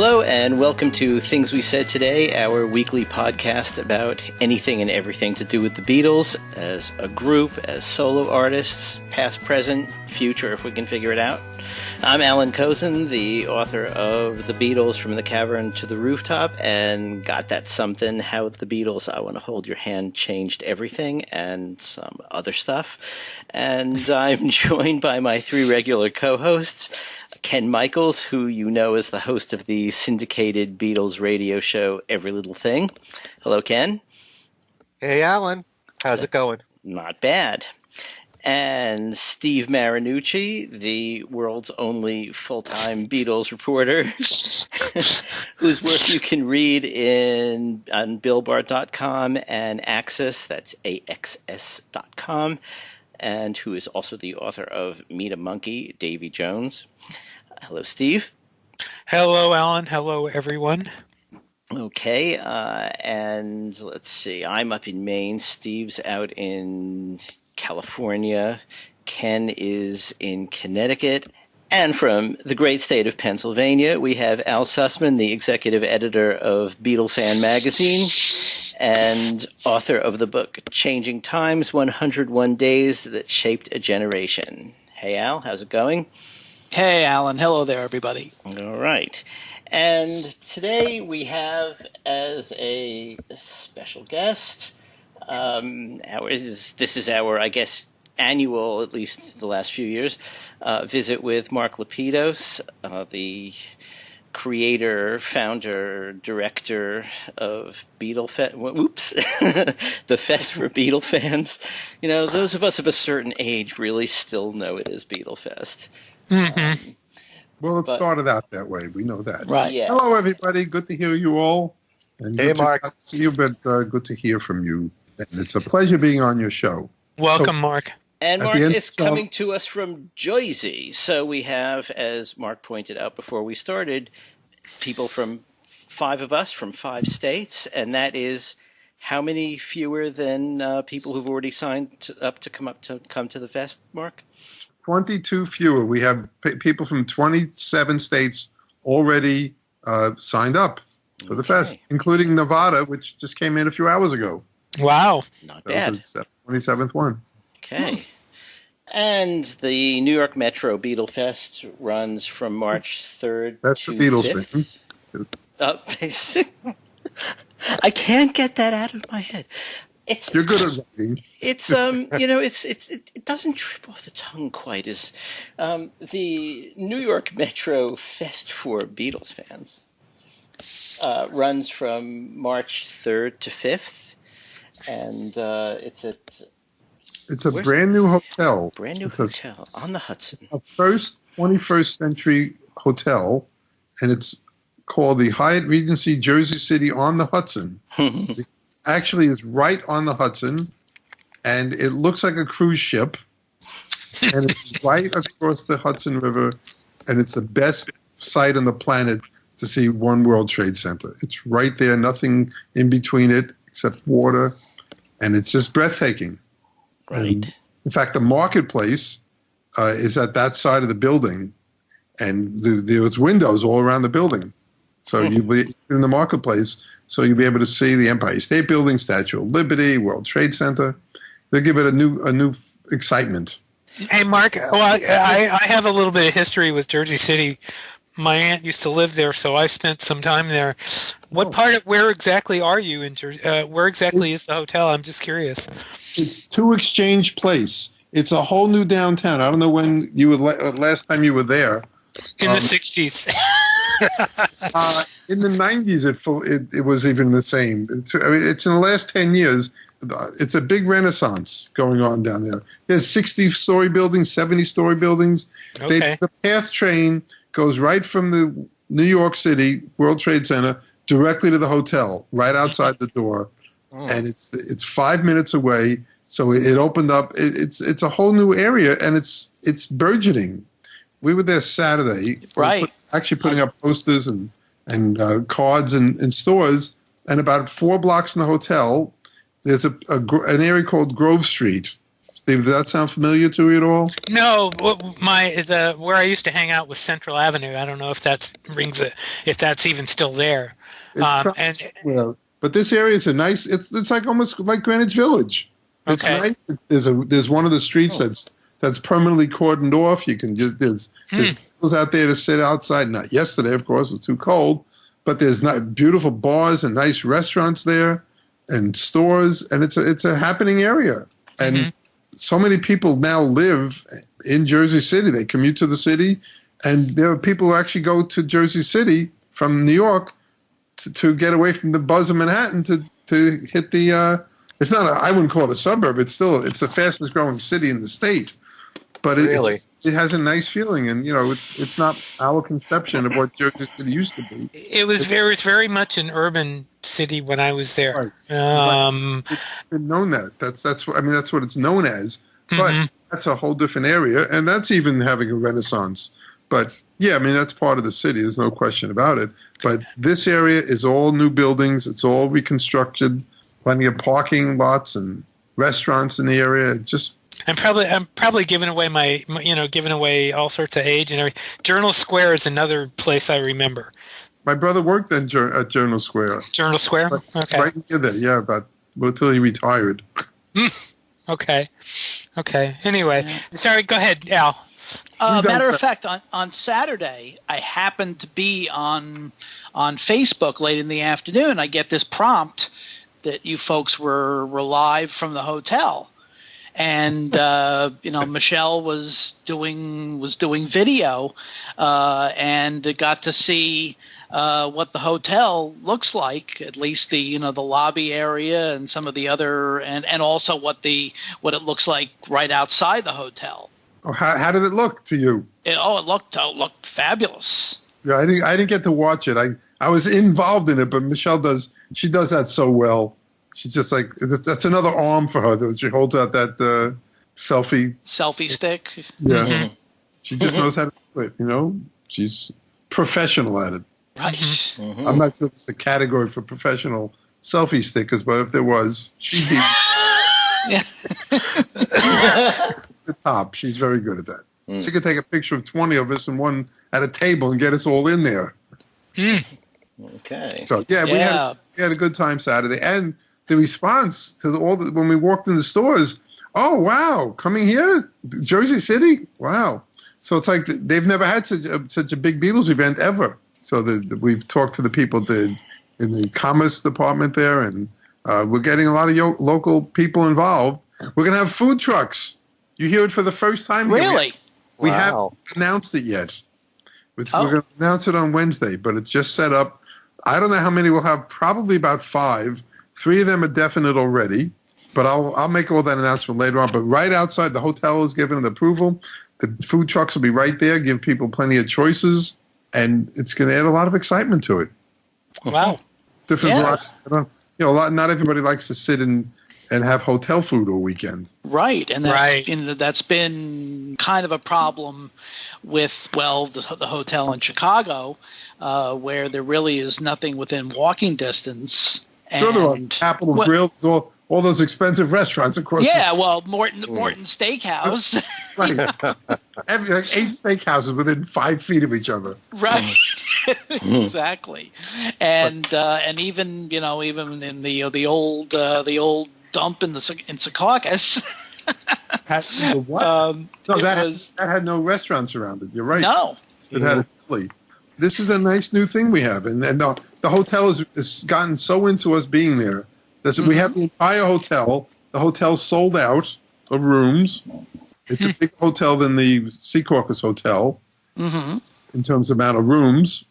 Hello and welcome to Things We Said Today, our weekly podcast about anything and everything to do with the Beatles as a group, as solo artists, past, present, future, if we can figure it out. I'm Alan Kozin, the author of The Beatles From the Cavern to the Rooftop, and Got That Something, How the Beatles, I Want to Hold Your Hand Changed Everything, and some other stuff. And I'm joined by my three regular co-hosts, Ken Michaels, who you know is the host of the syndicated Beatles radio show Every Little Thing. Hello, Ken. Hey, Alan. How's it going? Not bad. And Steve Marinucci, the world's only full-time Beatles reporter, whose work you can read on Billboard.com and Axis, that's AXS.com, and who is also the author of Meet a Monkey, Davy Jones. Hello, Steve. Hello, Alan. Hello, everyone. Okay, and let's see. I'm up in Maine. Steve's out in California. Ken is in Connecticut. And from the great state of Pennsylvania, we have Al Sussman, the executive editor of Beatle Fan magazine and author of the book Changing Times, 101 Days That Shaped a Generation. Hey, Al, how's it going? Hey, Alan. Hello there, everybody. All right. And today we have as a special guest, this is our, I guess, annual, at least the last few years, visit with Mark Lapidos, the creator, founder, director of the Fest for Beatle fans. You know, those of us of a certain age really still know it as Beatle Fest. Mm-hmm. Well, it started out that way. We know that. Right. Yeah. Hello, everybody. Good to hear you all. And Hey, Mark. Good to see you, but good to hear from you. And it's a pleasure being on your show. Welcome, Mark. And At Mark the end is coming to us from Jersey. So we have, as Mark pointed out before we started, people from five of us from 5 states. And that is how many fewer than people who've already signed up to come to the fest, Mark? 22 fewer. We have people from 27 states already signed up for the fest, including Nevada, which just came in a few hours ago. Wow. Not That bad. was the 27th one. Okay. And the New York Metro Beatle Fest runs from March 3rd That's to the Beatles 5th. thing. I can't get that out of my head. You're good at writing. It's it doesn't trip off the tongue quite as the New York Metro Fest for Beatles fans runs from March 3rd to 5th, and it's a brand new hotel. Brand new It's hotel on the Hudson. A first 21st century hotel, and it's called the Hyatt Regency Jersey City on the Hudson. Actually, it's right on the Hudson, and it looks like a cruise ship, and it's right across the Hudson River, and it's the best site on the planet to see One World Trade Center. It's right there, nothing in between it except water, and it's just breathtaking. Right. And in fact, the marketplace is at that side of the building, and there's windows all around the building. So you'll be in the marketplace, so you'll be able to see the Empire State Building, Statue of Liberty, World Trade Center. They'll give it a new excitement. Hey, Mark. Well, I have a little bit of history with Jersey City. My aunt used to live there, so I spent some time there. Where exactly are you in Jersey? Where exactly is the hotel? I'm just curious. It's 2 Exchange Place. It's a whole new downtown. I don't know when you were last time you were there. In the 60s. In the 90s, it was even the same. It's in the last 10 years. It's a big renaissance going on down there. There's 60-story buildings, 70-story buildings. Okay. The PATH train goes right from the New York City World Trade Center directly to the hotel, right outside the door. And it's 5 minutes away. So it opened up. It's a whole new area, and it's burgeoning. We were there Saturday. Right. Actually putting up posters and cards in stores. And about 4 blocks from the hotel, there's an area called Grove Street. Steve, does that sound familiar to you at all? No, where I used to hang out was Central Avenue. I don't know if that's even still there. But this area is a nice. It's like almost like Greenwich Village. It's okay. Nice. There's one of the streets that's permanently cordoned off. You can just there's tables out there to sit outside. Not yesterday, of course, it was too cold. But there's beautiful bars and nice restaurants there, and stores, and it's a happening area. And so many people now live in Jersey City. They commute to the city, and there are people who actually go to Jersey City from New York to get away from the buzz of Manhattan to hit the. It's not. I wouldn't call it a suburb. It's the fastest growing city in the state. But it has a nice feeling, and it's not our conception of what Jersey City used to be. It was very much an urban city when I was there. Right. It's been known that's what it's known as. But that's a whole different area, and that's even having a renaissance. But yeah, that's part of the city. There's no question about it. But this area is all new buildings. It's all reconstructed. Plenty of parking lots and restaurants in the area. It's just. I'm probably giving away giving away all sorts of age and everything. Journal Square is another place I remember. My brother worked at Journal Square. Journal Square? Okay. Right near there, yeah, until he retired. Okay. Anyway, sorry, go ahead, Al. Matter of fact, on Saturday, I happened to be on Facebook late in the afternoon. I get this prompt that you folks were live from the hotel. And Michelle was doing video, and got to see what the hotel looks like. At least the lobby area and some of the other, and also what it looks like right outside the hotel. Oh, how did it look to you? It looked fabulous. Yeah, I didn't get to watch it. I was involved in it, but Michelle does that so well. She's just like, that's another arm for her. She holds out that selfie stick. Yeah. Mm-hmm. She just knows how to do it, She's professional at it. Right. Mm-hmm. I'm not sure it's a category for professional selfie stickers, but if there was, she'd be the top. She's very good at that. She could take a picture of 20 of us and one at a table and get us all in there. Okay. So, we had a good time Saturday. And the response to when we walked in the stores, oh, wow, coming here? Jersey City? Wow. So it's like they've never had such a big Beatles event ever. So we've talked to the people in the commerce department there, and we're getting a lot of local people involved. We're going to have food trucks. You hear it for the first time here. Really? We haven't announced it yet. We're going to announce it on Wednesday, but it's just set up. I don't know how many we'll have, probably about 5. 3 of them are definite already, but I'll make all that announcement later on. But right outside, the hotel is giving it approval. The food trucks will be right there, give people plenty of choices, and it's going to add a lot of excitement to it. Wow. Different varieties. Not everybody likes to sit and have hotel food all weekend. Right, and that's been kind of a problem with the hotel in Chicago, where there really is nothing within walking distance. Sure, there are. Capitol Grill, all those expensive restaurants, of course. Yeah, Morton Steakhouse. Right. Like 8 steakhouses within 5 feet of each other. Right. Exactly. And even in the old dump in Secaucus. That had no restaurants around it. You're right. No. It had a deli. This is a nice new thing we have, and the hotel has gotten so into us being there. We have the entire hotel. The hotel's sold out of rooms. It's a bigger hotel than the Secaucus Hotel in terms of amount of rooms,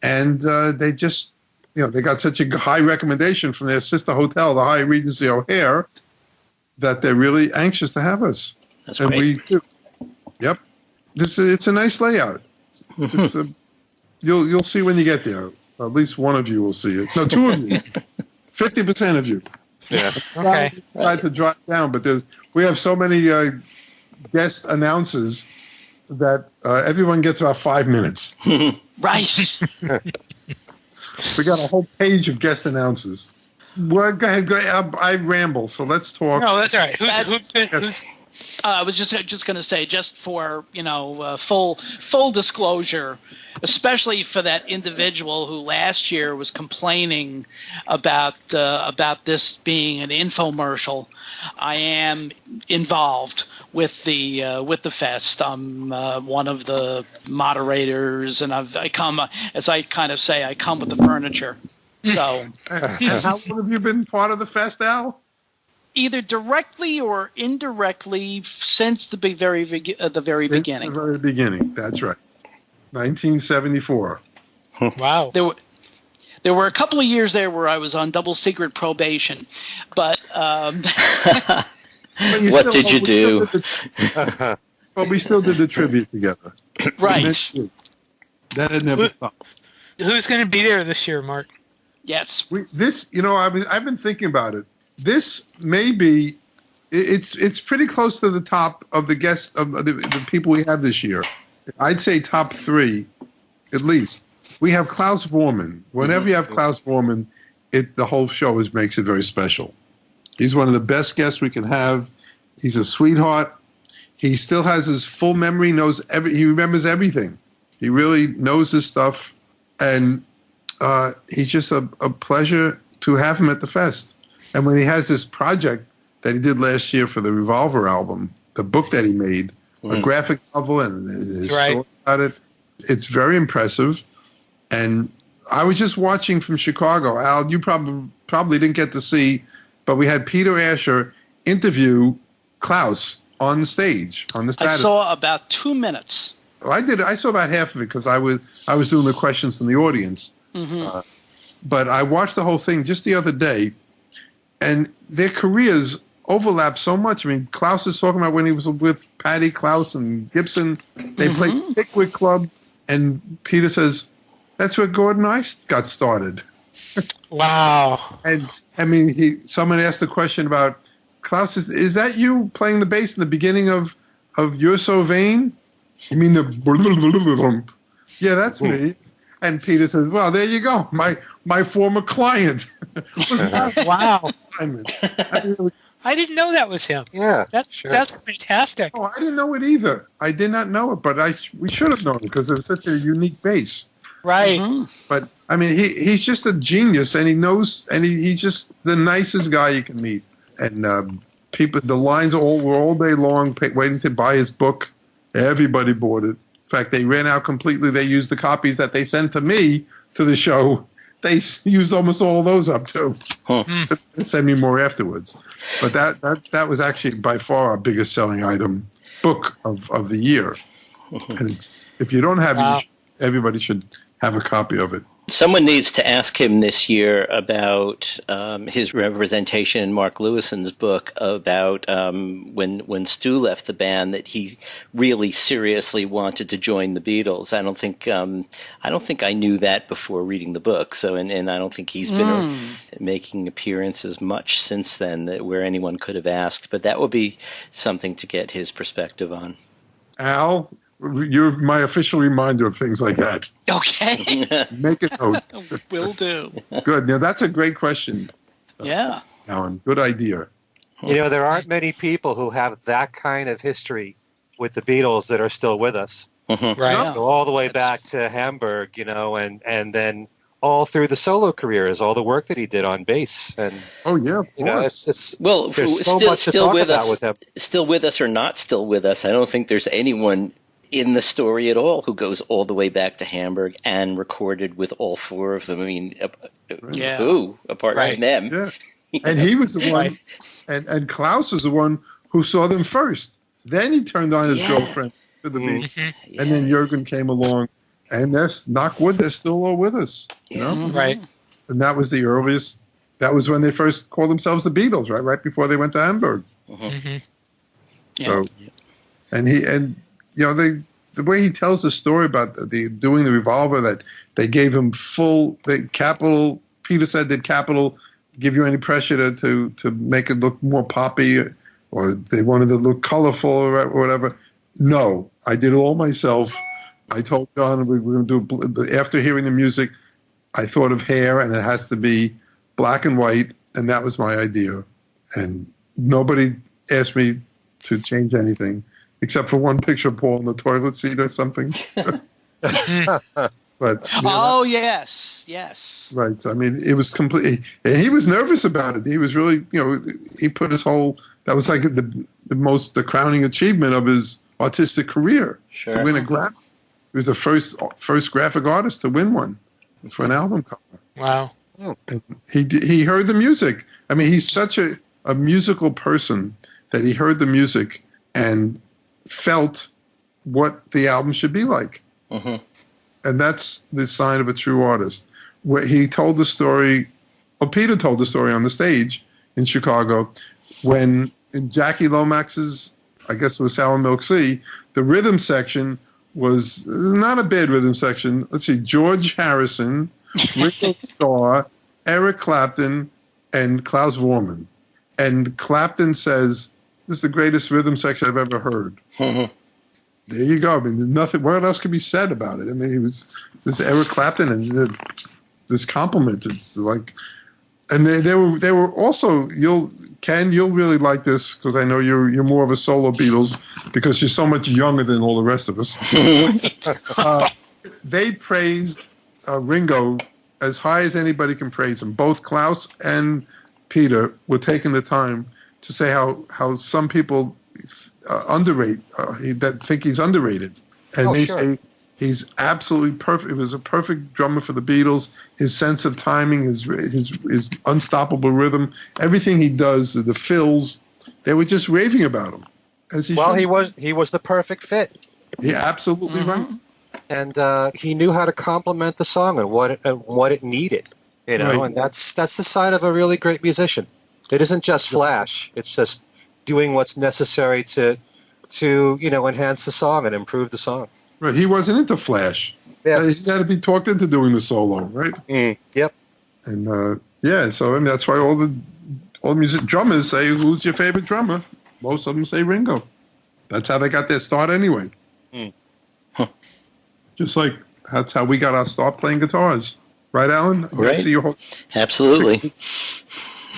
and they just they got such a high recommendation from their sister hotel, the Hyatt Regency O'Hare, that they're really anxious to have us. That's great. We do. Yep, it's a nice layout. It's You'll see when you get there. At least one of you will see it. No, 2 of you. 50% of you. Yeah. Okay. I tried to drop down, but we have so many guest announcers that everyone gets about 5 minutes. Right. We got a whole page of guest announcers. Well, go ahead. I ramble, so let's talk. No, that's all right. I was just going to say, just for full disclosure, especially for that individual who last year was complaining about this being an infomercial, I am involved with the fest. I'm one of the moderators, and I come, as I kind of say, I come with the furniture. So, how long have you been part of the fest, Al? Either directly or indirectly since the very beginning. The very beginning. That's right. 1974. Wow. There were a couple of years there where I was on double secret probation, but what did you do? But we still did the trivia together. Right. That had never stopped. Who's going to be there this year, Mark? Yes. I've been thinking about it. This may be, it's pretty close to the top of the guests of the people we have this year. I'd say top 3, at least. We have Klaus Vormann. Whenever you have Klaus Vormann, the whole show makes it very special. He's one of the best guests we can have. He's a sweetheart. He still has his full memory. He remembers everything. He really knows his stuff, and he's just a pleasure to have him at the fest. And when he has this project that he did last year for the Revolver album, the book that he made, a graphic novel and his story about it, it's very impressive. And I was just watching from Chicago. Al, you probably didn't get to see, but we had Peter Asher interview Klaus on the stage on the Saturday. I saw about 2 minutes. Well, I saw about half of it because I was doing the questions from the audience. Mm-hmm. But I watched the whole thing just the other day. And their careers overlap so much. I mean, Klaus is talking about when he was with Patty Klaus and Gibson. They played Pickwick Club, and Peter says, that's where Gordon and I got started. Wow. And, I mean, someone asked the question about, Klaus, is that you playing the bass in the beginning of You're So Vain? You mean the... Yeah, that's me. And Peter says, well, there you go. My former client. Wow. I didn't know that was him. Yeah. That's fantastic. Oh, I didn't know it either. I did not know it, but we should have known it because it was such a unique bass. Right. Mm-hmm. But, I mean, he's just a genius, and he knows, and he's just the nicest guy you can meet. And the lines were all day long waiting to buy his book. Everybody bought it. In fact, they ran out completely. They used the copies that they sent to me to the show. They used almost all of those up too. They sent me more afterwards. But that was actually by far our biggest selling book of the year. And if you don't have it, everybody should have a copy of it. Someone needs to ask him this year about his representation in Mark Lewison's book about when Stu left the band, that he really seriously wanted to join the Beatles. I don't think I knew that before reading the book. So and I don't think he's been making appearances much since then where anyone could have asked. But that would be something to get his perspective on. Al, you're my official reminder of things like that. Okay. Make a note. Will do. Good. Now, that's a great question. Yeah. Alan, good idea. There aren't many people who have that kind of history with the Beatles that are still with us. Right. Yeah. Go all the way back to Hamburg, and then all through the solo careers, all the work that he did on bass. And oh, yeah, of course. It's well, there's so much to talk about with him. Still with us or not still with us, I don't think there's anyone in the story at all who goes all the way back to Hamburg and recorded with all 4 of them. I mean, who apart from them? Yeah. And he was the one, and Klaus was the one who saw them first. Then he turned on his girlfriend to the Beatles, and then Jürgen came along, and that's knock wood, they're still all with us. You know? Right. And that was the earliest. That was when they first called themselves the Beatles, right? Right before they went to Hamburg. Mm-hmm. So, and the way he tells the story about doing the Revolver, that they gave him Capitol. Peter said, did Capitol give you any pressure to make it look more poppy, or they wanted to look colorful or whatever? No, I did it all myself. I told John we were going to do, after hearing the music, I thought of hair, and it has to be black and white, and that was my idea. And nobody asked me to change anything, except for one picture of Paul in the toilet seat or something. But yes. Right. So, I mean, it was completely, and he was nervous about it. He was really, he put his whole, that was like the crowning achievement of his artistic career. Sure. To win a Grammy. He was the first graphic artist to win one for an album cover. Wow. And he heard the music. I mean, he's such a musical person that he heard the music and felt what the album should be like. Mm-hmm. And that's the sign of a true artist. Where he told the story, Peter told the story on the stage in Chicago when in Jackie Lomax's, I guess it was Sour Milk Sea, the rhythm section was not a bad rhythm section. Let's see, George Harrison, Ringo Starr, Eric Clapton, and Klaus Vormann. And Clapton says, "This is the greatest rhythm section I've ever heard." Mm-hmm. There you go. I mean, nothing. What else could be said about it? I mean, he was this Eric Clapton, and this compliment. It's like, and they were also. You'll really like this because I know you're more of a solo Beatles because you're so much younger than all the rest of us. They praised Ringo as high as anybody can praise him. Both Klaus and Peter were taking the time to say how some people underrate that think he's underrated, and they say he's absolutely perfect. He was a perfect drummer for the Beatles. His sense of timing, his unstoppable rhythm, everything he does, the fills, they were just raving about him. He was the perfect fit. Yeah, absolutely right. And he knew how to complement the song and what it needed, right. And that's the sign of a really great musician. It isn't just flash; it's just doing what's necessary to enhance the song and improve the song. Right, he wasn't into flash. Yeah, he had to be talked into doing the solo, right? Yep. And so I mean that's why all the music drummers say, "Who's your favorite drummer?" Most of them say Ringo. That's how they got their start anyway. Just like that's how we got our start playing guitars, right, Alan? Right. See your Absolutely.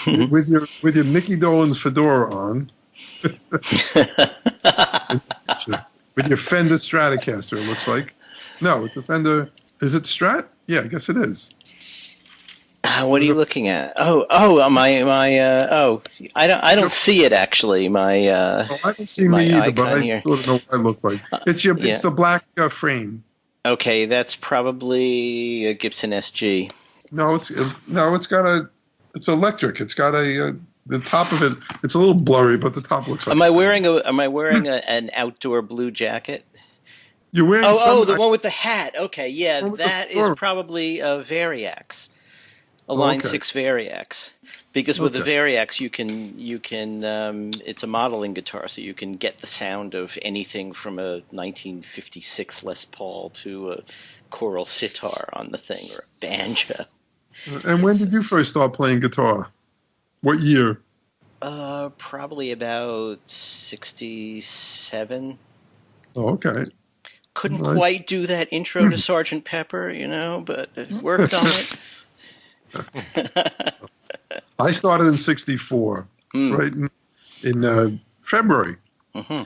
with your Mickey Dolenz fedora on, with your Fender Stratocaster. It looks like. No, it's a Fender. Is it Strat? Yeah, I guess it is. What are you looking at? I don't see it actually. I don't see me either, but I sort of know what I look like. It's the black frame. Okay, that's probably a Gibson SG. No, it's electric. It's got the top of it. It's a little blurry, but the top looks like. Am I wearing an outdoor blue jacket? You're wearing. The one with the hat. Okay, yeah, that is probably a Variax, a Line 6 Variax. Because with the Variax, you can it's a modeling guitar, so you can get the sound of anything from a 1956 Les Paul to a choral sitar on the thing, or a banjo. And when did you first start playing guitar? What year? Probably about 67. Oh, okay. Couldn't quite do that intro to Sgt. Pepper, but worked on it. I started in 64, right in February. Mm-hmm.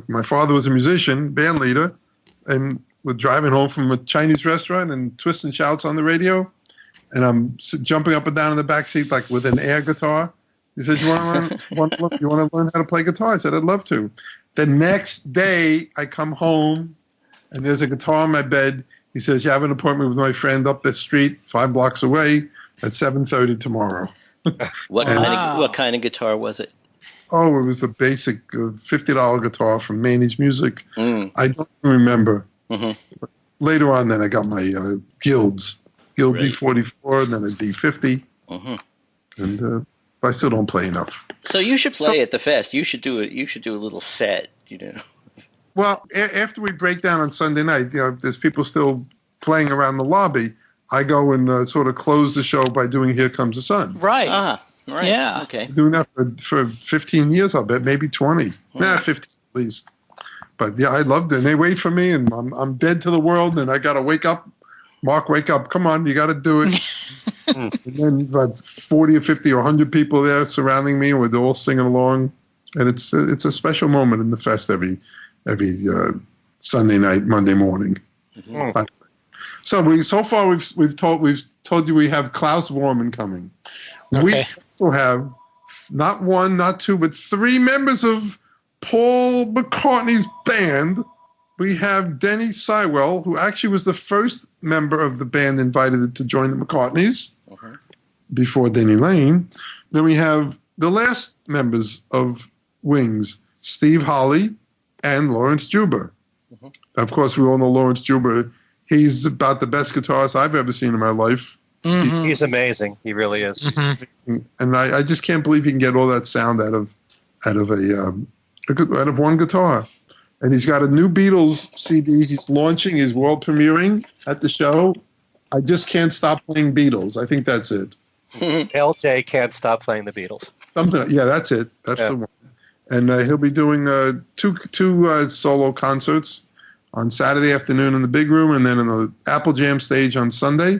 My father was a musician, band leader, and was driving home from a Chinese restaurant and Twist and Shouts on the radio, and I'm jumping up and down in the back seat like with an air guitar. He said, "You want to learn how to play guitar?" I said, "I'd love to." The next day, I come home, and there's a guitar on my bed. He says, "You have an appointment with my friend up the street, 5 blocks away, at 7:30 tomorrow." What kind of guitar was it? Oh, it was a basic $50 guitar from Manny's Music. I don't remember. Mm-hmm. But later on, then I got my Guild D44, and then a D50. Mm-hmm. And I still don't play enough. So you should play at the fest. You should do it. You should do a little set. Well, after we break down on Sunday night, there's people still playing around the lobby. I go and sort of close the show by doing "Here Comes the Sun." Right. Right. Yeah. Okay. Doing that for 15 years, I'll bet, maybe 20. Nah, 15 at least. But yeah, I loved it. And they wait for me, and I'm dead to the world, and I got to wake up. Mark, wake up! Come on, you got to do it. And then about 40 or 50 or 100 people there surrounding me, and we're all singing along. and it's a special moment in the fest every Sunday night, Monday morning. Mm-hmm. So we've told you we have Klaus Vormann coming. Okay. We also have not one, not two, but three members of Paul McCartney's band. We have Denny Sywell, who actually was the first member of the band invited to join the McCartneys before Denny Lane. Then we have the last members of Wings, Steve Holley and Lawrence Juber. Of course, we all know Lawrence Juber. He's about the best guitarist I've ever seen in my life. Mm-hmm. He's amazing. He really is. Mm-hmm. And I just can't believe he can get all that sound out of one guitar. And he's got a new Beatles CD he's launching. He's world premiering at the show. I just can't stop playing Beatles. I think that's it. LJ can't stop playing the Beatles. Yeah, that's it. That's the one. And he'll be doing two solo concerts on Saturday afternoon in the big room, and then in the Apple Jam stage on Sunday.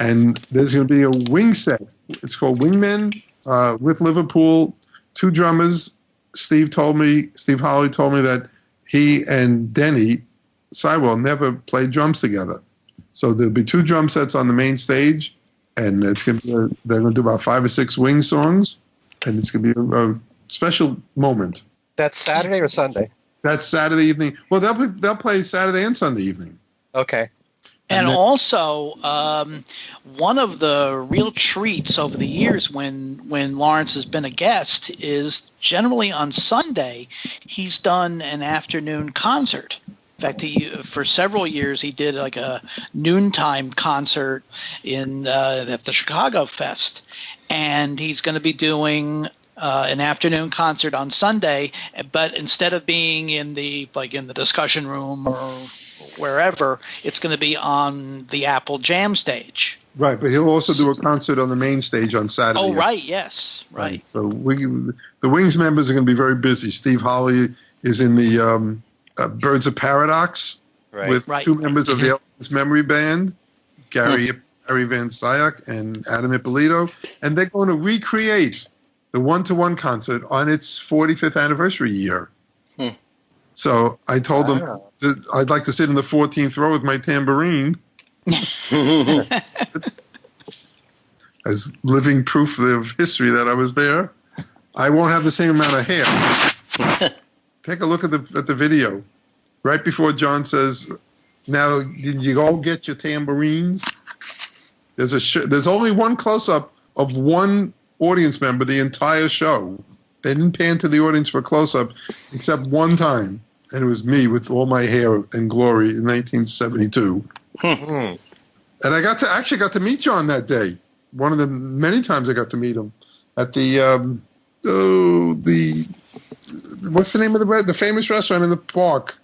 And there's going to be a wing set. It's called Wingmen with Liverpool. Two drummers. Steve Holley told me that he and Denny Sywell never played drums together. So there'll be two drum sets on the main stage, and it's going to be they're going to do about 5 or 6 Wing songs, and it's going to be a special moment. That's Saturday or Sunday? That's Saturday evening. Well, they'll play Saturday and Sunday evening. Okay. And also, one of the real treats over the years when Lawrence has been a guest is generally on Sunday, he's done an afternoon concert. In fact, for several years, he did like a noontime concert at the Chicago Fest. And he's going to be doing an afternoon concert on Sunday, but instead of being in the discussion room or wherever, it's going to be on the Apple Jam stage. Right, but he'll also do a concert on the main stage on Saturday. Oh, right, yes, right. So the Wings members are going to be very busy. Steve Holley is in the Birds of Paradox with two members of the Elvis Memory Band, Gary Van Syak and Adam Ippolito, and they're going to recreate the one-to-one concert on its 45th anniversary year. So I told them that I'd like to sit in the 14th row with my tambourine as living proof of history that I was there. I won't have the same amount of hair. Take a look at the video. Right before John says, "Now, did you all get your tambourines?" There's only one close-up of one audience member the entire show. They didn't pan to the audience for a close-up except one time, and it was me with all my hair and glory in 1972. And I got to meet John that day. One of the many times I got to meet him at the what's the name of the famous restaurant in the park?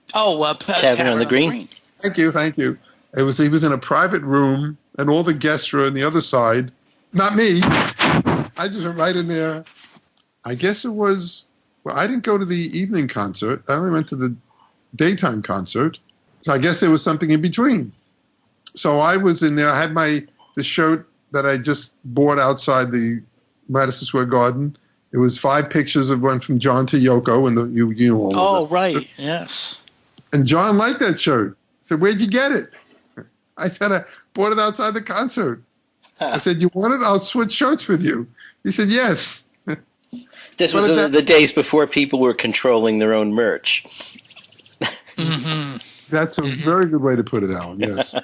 Tavern on the Green. Thank you. He was in a private room, and all the guests were on the other side. Not me. I just went right in there. I guess it was. Well, I didn't go to the evening concert. I only went to the daytime concert. So I guess there was something in between. So I was in there. I had the shirt that I just bought outside the Madison Square Garden. It was 5 pictures of one from John to Yoko, and you know all of that. Right, yes. And John liked that shirt. I said, "Where'd you get it?" I said, "I bought it outside the concert." I said, "You want it? I'll switch shirts with you." He said, "Yes." This was the days before people were controlling their own merch. That's a very good way to put it, Alan. Yes,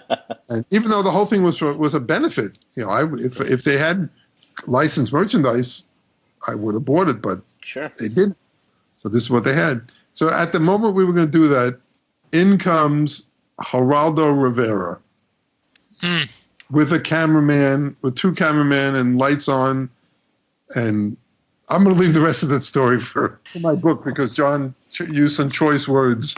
and even though the whole thing was a benefit, if they had licensed merchandise, I would have bought it, but they didn't. So this is what they had. So at the moment we were going to do that, in comes Geraldo Rivera with a cameraman, with 2 cameramen and lights on, and I'm going to leave the rest of that story for my book because John used some choice words,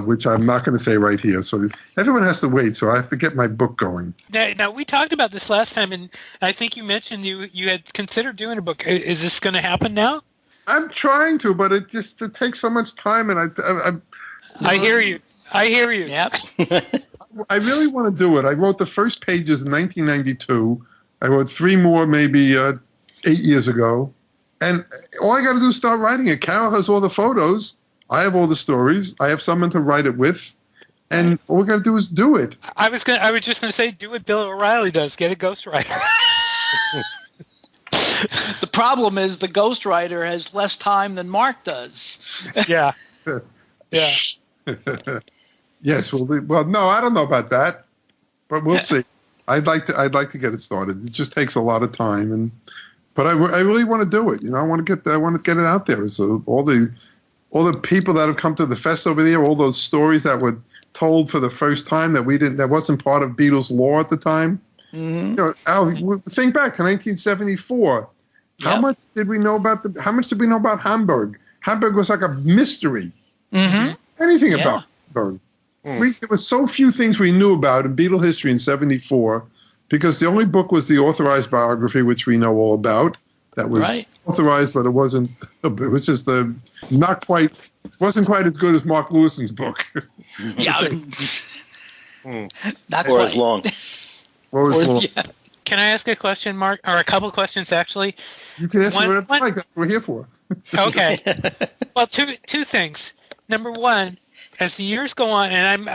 which I'm not going to say right here. So everyone has to wait, so I have to get my book going. Now we talked about this last time, and I think you mentioned you had considered doing a book. Is this going to happen now? I'm trying to, but it takes so much time, and I hear you. Yep. I really want to do it. I wrote the first pages in 1992. I wrote 3 more maybe 8 years ago, And all I got to do is start writing it. Carol has all the photos. I have all the stories. I have someone to write it with. And all we got to do is do it. I was just gonna say, do what Bill O'Reilly does. Get a ghostwriter. The problem is the ghostwriter has less time than Mark does. Yeah. Yeah. Yes. Well, no, I don't know about that, but we'll see. I'd like to get it started. It just takes a lot of time, but I really want to do it. I want to get it out there. So all the people that have come to the fest over there, all those stories that were told for the first time that wasn't part of Beatles lore at the time. Mm-hmm. Al, think back to 1974. Yep. How much did we know about Hamburg? Hamburg was like a mystery. Mm-hmm. Anything about Hamburg. There were so few things we knew about in Beatle history in 74 because the only book was the authorized biography, which we know all about. That was authorized, but it wasn't. It was just wasn't quite as good as Mark Lewison's book. Yeah, not or quite. as long. Yeah. Can I ask a question, Mark, or a couple questions actually? You can ask me whatever you like. That's what we're here for. Okay. Well, two things. Number one, as the years go on, and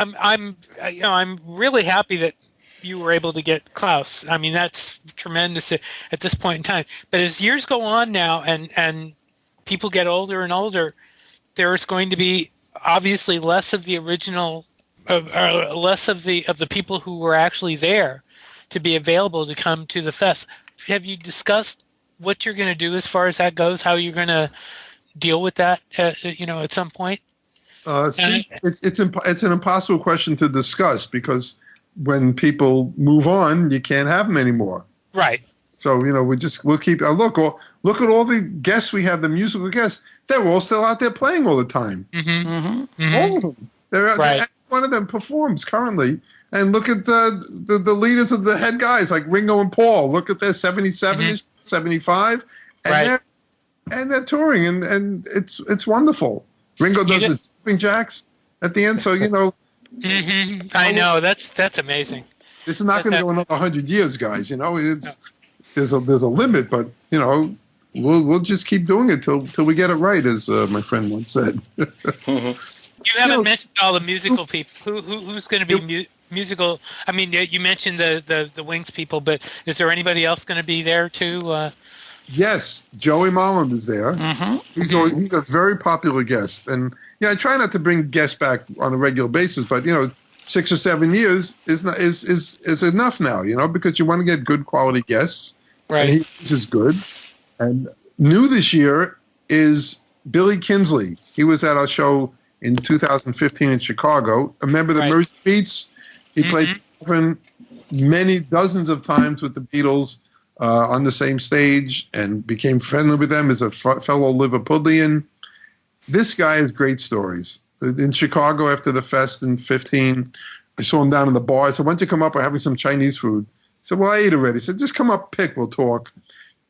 I'm really happy that you were able to get Klaus. I mean, that's tremendous at this point in time. But as years go on now, and people get older and older, there is going to be obviously less of the original, less of the people who were actually there to be available to come to the fest. Have you discussed what you're going to do as far as that goes? How you're going to deal with that? At some point. It's an impossible question to discuss because when people move on, you can't have them anymore. Right. So we'll keep look at all the guests we have, the musical guests. They're all still out there playing all the time. Mm-hmm. Mm-hmm. All of them. They're one of them performs currently, and look at the leaders of the head guys like Ringo and Paul. Look at their 77, 75, and they're touring, and it's wonderful. Ringo does the jumping jacks at the end, so Mm-hmm. I know that's amazing. This is not going to go another 100 years, guys. There's a limit, but we'll just keep doing it till we get it right, as my friend once said. You haven't mentioned all the musical people. Who's going to be musical? I mean, you mentioned the Wings people, but is there anybody else going to be there too? Yes, Joey Molland is there. Mm-hmm. He's a very popular guest, and I try not to bring guests back on a regular basis, but 6 or 7 years is enough now, because you want to get good quality guests. Right. And he's good. And new this year is Billy Kinsley. He was at our show in 2015 in Chicago. A member of the Mercy Beats. He played many dozens of times with the Beatles on the same stage and became friendly with them as a fellow Liverpudlian. This guy has great stories. In Chicago after the fest in 15, I saw him down in the bar. I said, why don't you come up? We're having some Chinese food. He said, well, I ate already. He said, just come up, pick, we'll talk.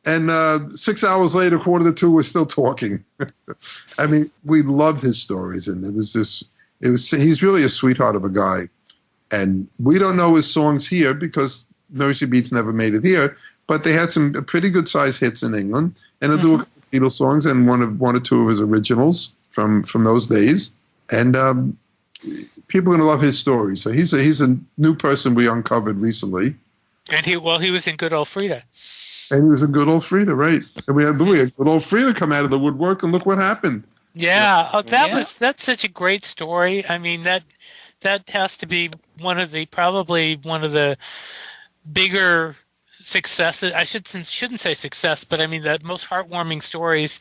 And 6 hours later, 1:45, we're still talking. I mean, we loved his stories. And he's really a sweetheart of a guy. And we don't know his songs here because Mercy Beats never made it here. But they had some pretty good sized hits in England. And he'll do a couple of Beatles songs and one or two of his originals from those days. And people are going to love his story. So he's a new person we uncovered recently. And he was in Good Old Frida. And he was in Good Old Frida, right? And we had Good Old Frida come out of the woodwork, and look what happened. Yeah, that's such a great story. I mean, that has to be probably one of the bigger successes. I shouldn't say success, but I mean the most heartwarming stories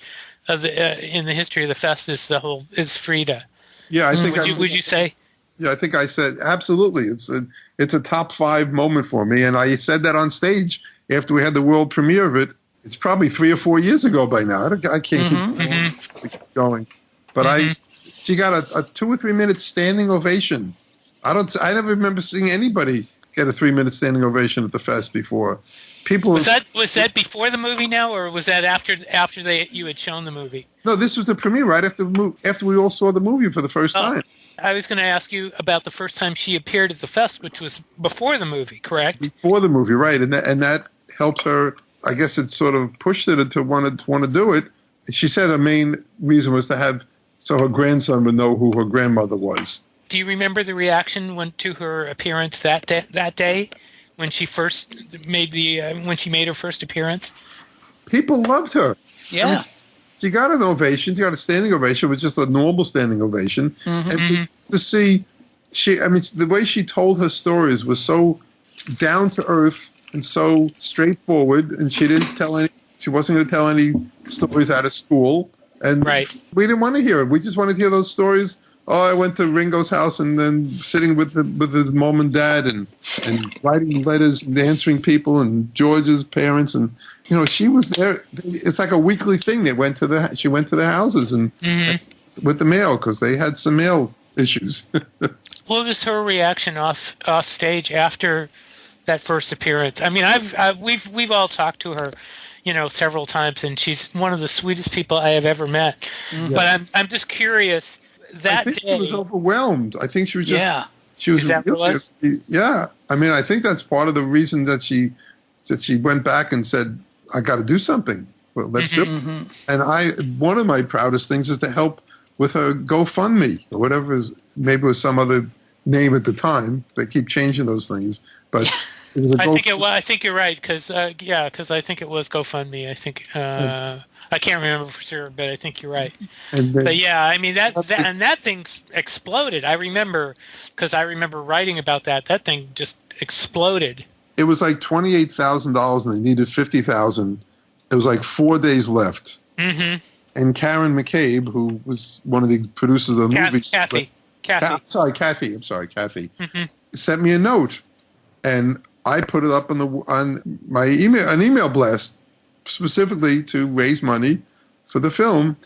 of in the history of the fest is Frida. Yeah, I think. Would you say? Yeah, I think I said absolutely. It's a top 5 moment for me, and I said that on stage after we had the world premiere of it. It's probably 3 or 4 years ago by now. I can't keep going, but she got a 2 or 3 minute standing ovation. I never remember seeing anybody get a 3-minute standing ovation at the fest before. Was that before the movie now, or was that after you had shown the movie? No, this was the premiere right after we all saw the movie for the first time. I was going to ask you about the first time she appeared at the fest, which was before the movie, correct? Before the movie, right, and that helped her I guess it sort of pushed her to want to do it. She said her main reason was to have so her grandson would know who her grandmother was. Do you remember the reaction to her appearance that day when she first made when she made her first appearance? People loved her. Yeah. I mean, she got an ovation. She got a standing ovation. It was just a normal standing ovation. Mm-hmm. And to see, the way she told her stories was so down to earth and so straightforward. And she wasn't going to tell any stories out of school. And we didn't want to hear it. We just wanted to hear those stories. Oh, I went to Ringo's house and then sitting with his mom and dad and writing letters and answering people and George's parents. And, she was there. It's like a weekly thing. She went to their houses and with the mail because they had some mail issues. What was her reaction off stage after that first appearance? I mean, we've all talked to her, several times, and she's one of the sweetest people I have ever met. Mm-hmm. But I'm just curious. I think she was overwhelmed. I think she was just. Yeah. She was. Is that what it was? Yeah. I mean, I think that's part of the reason that she went back and said, "I got to do something. Well, let's do it." Mm-hmm. And one of my proudest things is to help with her GoFundMe or whatever. Maybe it was some other name at the time. They keep changing those things, but. It was I think you're right because I think it was GoFundMe. I think I can't remember for sure, but I think you're right. But yeah, I mean that thing exploded. I remember because I remember writing about that. That thing just exploded. It was like $28,000, and they needed $50,000. It was like 4 days left. Mm-hmm. And Karen McCabe, who was one of the producers of the movie, Kathy. Kathy. I'm sorry, Kathy, sent me a note, and I put it up on my email blast specifically to raise money for the film,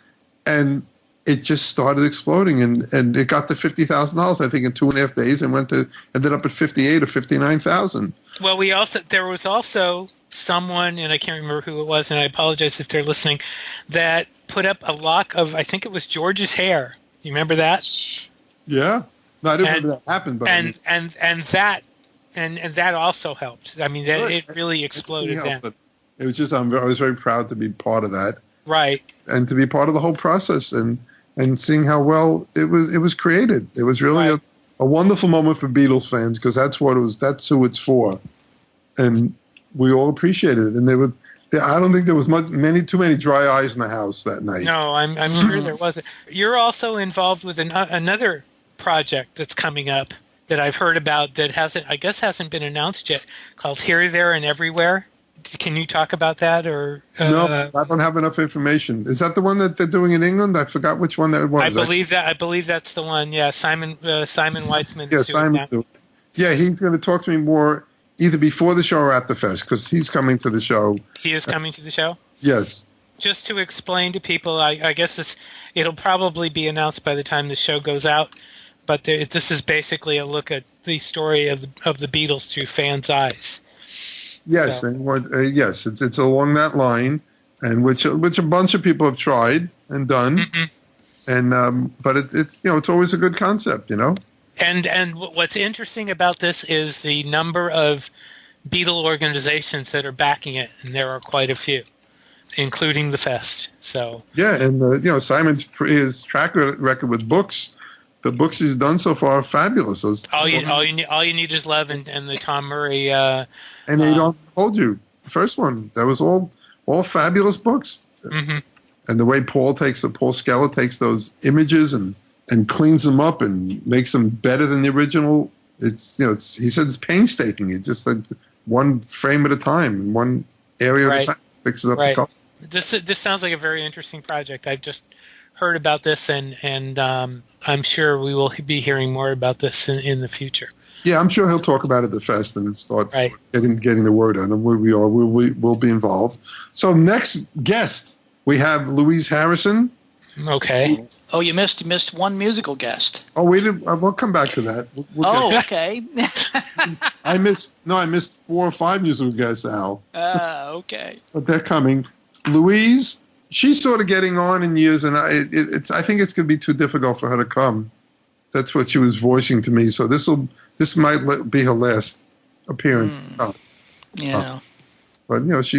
and it just started exploding, and it got to $50,000 I think in 2.5 days, and ended up at 58 or 59,000. Well, there was also someone, and I can't remember who it was, and I apologize if they're listening, that put up a lock of, I think it was George's hair. You remember that? Yeah, no, I didn't remember that happened, but and that also helped. I mean, it really exploded then. It was just I was very proud to be part of that, right? And to be part of the whole process and seeing how well it was created. It was really a wonderful moment for Beatles fans because that's who it's for, and we all appreciated it. And I don't think there was too many dry eyes in the house that night. No, I'm sure there wasn't. You're also involved with another project that's coming up that I've heard about that hasn't been announced yet, called Here, There, and Everywhere. Can you talk about that? Or no, I don't have enough information. Is that the one that they're doing in England? I forgot which one that was. I believe that's the one. Yeah, Simon Weitzman. Yeah, Simon. Yeah, he's going to talk to me more either before the show or at the fest because he's coming to the show. He is coming to the show? Yes. Just to explain to people, I guess it'll probably be announced by the time the show goes out. But this is basically a look at the story of the Beatles through fans' eyes. Yes, yes, it's along that line, and which a bunch of people have tried and done, and but it's always a good concept, And what's interesting about this is the number of Beatle organizations that are backing it, and there are quite a few, including the Fest. So yeah, and Simon's his track record with books. The books he's done so far are fabulous. All you need is love, and the Tom Murray. And they don't hold you. The first one that was all fabulous books. Mm-hmm. And the way Paul Skeller takes those images and cleans them up and makes them better than the original. He said it's painstaking. It's just like one frame at a time, one area at a time, fixes up the color. This sounds like a very interesting project. I've just heard about this, and I'm sure we will be hearing more about this in the future. Yeah, I'm sure he'll talk about it at the fest and start getting the word out. And we'll be involved. So next guest, we have Louise Harrison. Okay. Oh, you missed one musical guest. Oh, we did. We'll come back to that. Okay. I missed 4 or 5 musical guests, Al. Okay. But they're coming. Louise. She's sort of getting on in years, and I think it's going to be too difficult for her to come. That's what she was voicing to me. So this might be her last appearance. Yeah. But I guess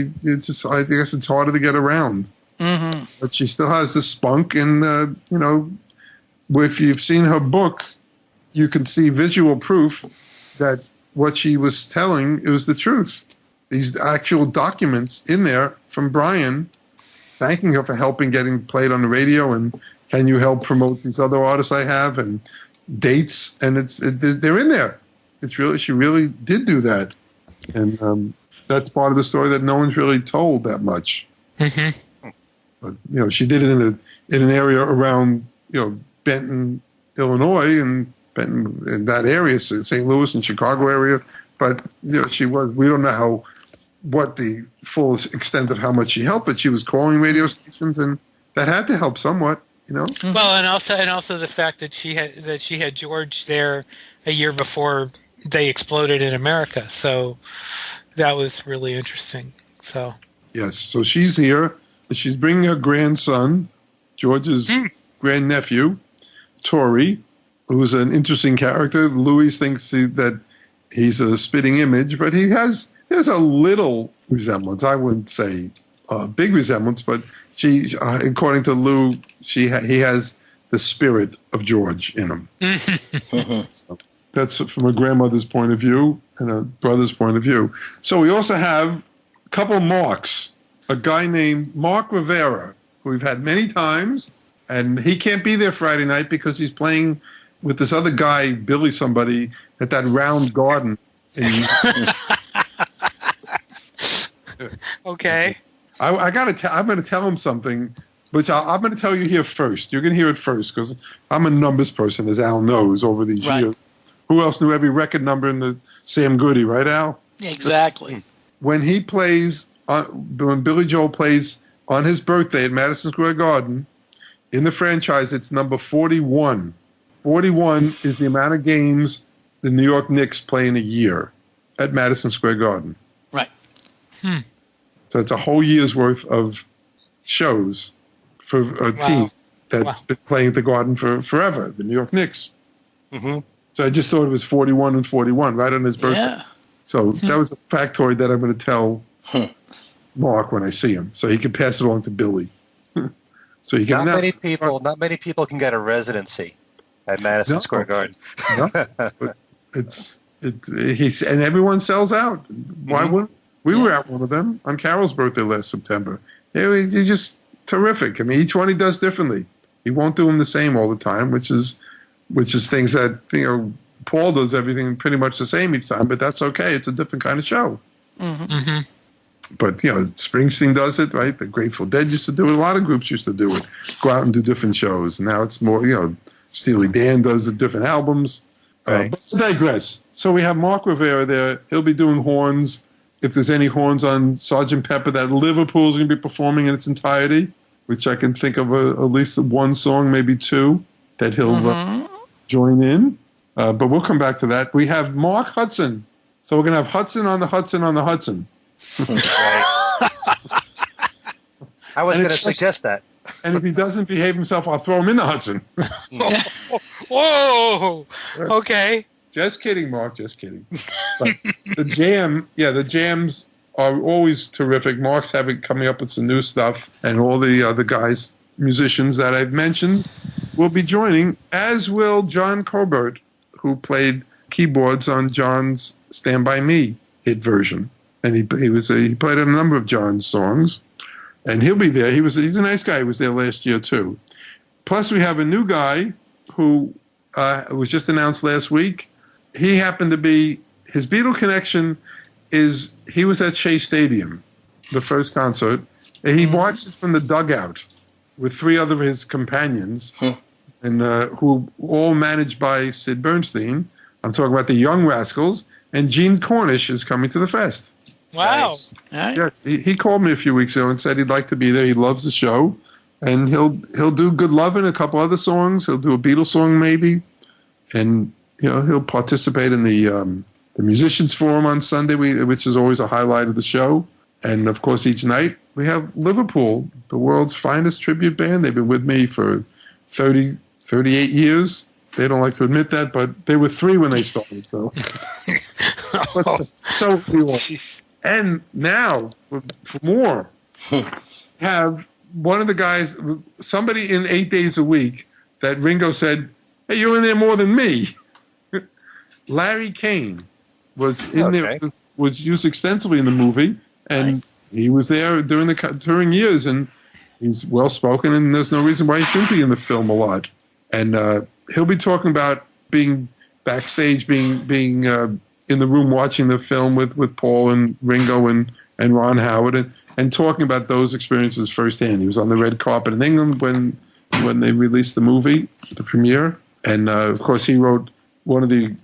it's harder to get around. Mm-hmm. But she still has the spunk, and if you've seen her book, you can see visual proof that what she was telling, it was the truth. These actual documents in there from Brian, thanking her for helping getting played on the radio, and can you help promote these other artists I have, and dates, and they're in there. She really did do that, and that's part of the story that no one's really told that much. Mm-hmm. But she did it in an area around Benton, Illinois, and Benton in that area, St. Louis and Chicago area. But we don't know what the full extent of how much she helped, but she was calling radio stations, and that had to help somewhat. Well, and also the fact that she had George there a year before they exploded in America, so that was really interesting. So yes, so she's here. She's bringing her grandson, George's grandnephew, Tori, who's an interesting character. Louis thinks that he's a spitting image, but there's a little resemblance. I wouldn't say a big resemblance, but according to Lou, he has the spirit of George in him. So that's from a grandmother's point of view and a brother's point of view. So we also have a couple Marks, a guy named Mark Rivera, who we've had many times, and he can't be there Friday night because he's playing with this other guy, Billy somebody, at that round garden. Okay. I'm going to tell him something, which I'm going to tell you here first. You're going to hear it first because I'm a numbers person, as Al knows, over these years. Who else knew every record number in the Sam Goody, right, Al? Exactly. When Billy Joel plays on his birthday at Madison Square Garden, in the franchise, it's number 41. 41 is the amount of games the New York Knicks play in a year at Madison Square Garden. Right. So it's a whole year's worth of shows for a team that's been playing at the Garden for forever, the New York Knicks. Mm-hmm. So I just thought it was 41 and 41 right on his birthday. Yeah. So that was a factoid that I'm going to tell Mark when I see him, so he can pass it on to Billy. So he can. Not many people can get a residency at Madison Square Garden. No, but and everyone sells out. Why wouldn't we? Were at one of them on Carol's birthday last September. He's just terrific. I mean, each one he does differently. He won't do them the same all the time, which is things that Paul does everything pretty much the same each time, but that's okay. It's a different kind of show. Mm-hmm. But Springsteen does it, right? The Grateful Dead used to do it. A lot of groups used to do it. Go out and do different shows. Now it's more, Steely Dan does the different albums. But to digress. So we have Mark Rivera there. He'll be doing horns. If there's any horns on Sgt. Pepper, that Liverpool's going to be performing in its entirety, which I can think of at least one song, maybe two, that he'll join in. But we'll come back to that. We have Mark Hudson. So we're going to have Hudson on the Hudson on the Hudson. Right. I was going to suggest that. And if he doesn't behave himself, I'll throw him in the Hudson. Whoa! Okay. Just kidding, Mark. Just kidding. But the jams are always terrific. Mark's coming up with some new stuff, and all the other guys, musicians that I've mentioned, will be joining, as will John Cobert, who played keyboards on John's "Stand By Me" hit version, and he played a number of John's songs, and he'll be there. He's a nice guy. He was there last year too. Plus, we have a new guy who was just announced last week. He happened to be, his Beatle connection is, he was at Shea Stadium, the first concert, and he watched it from the dugout with three other of his companions, and who all managed by Sid Bernstein. I'm talking about the Young Rascals, and Gene Cornish is coming to the fest. Wow. Nice. Right. Yes, he called me a few weeks ago and said he'd like to be there. He loves the show, and he'll do Good Lovin', a couple other songs. He'll do a Beatles song maybe, and he'll participate in the Musicians Forum on Sunday, which is always a highlight of the show. And of course, each night we have Liverpool, the world's finest tribute band. They've been with me for 38 years. They don't like to admit that, but they were 3 when they started. So, so we want. And now, for more, have one of the guys, somebody in 8 days a week, that Ringo said, "Hey, you're in there more than me." Larry Kane was in there, was used extensively in the movie, and he was there during the touring years, and he's well spoken, and there's no reason why he shouldn't be in the film a lot. And he'll be talking about being backstage, being in the room watching the film with Paul and Ringo and Ron Howard, and talking about those experiences firsthand. He was on the red carpet in England when they released the movie, the premiere, and of course he wrote one of the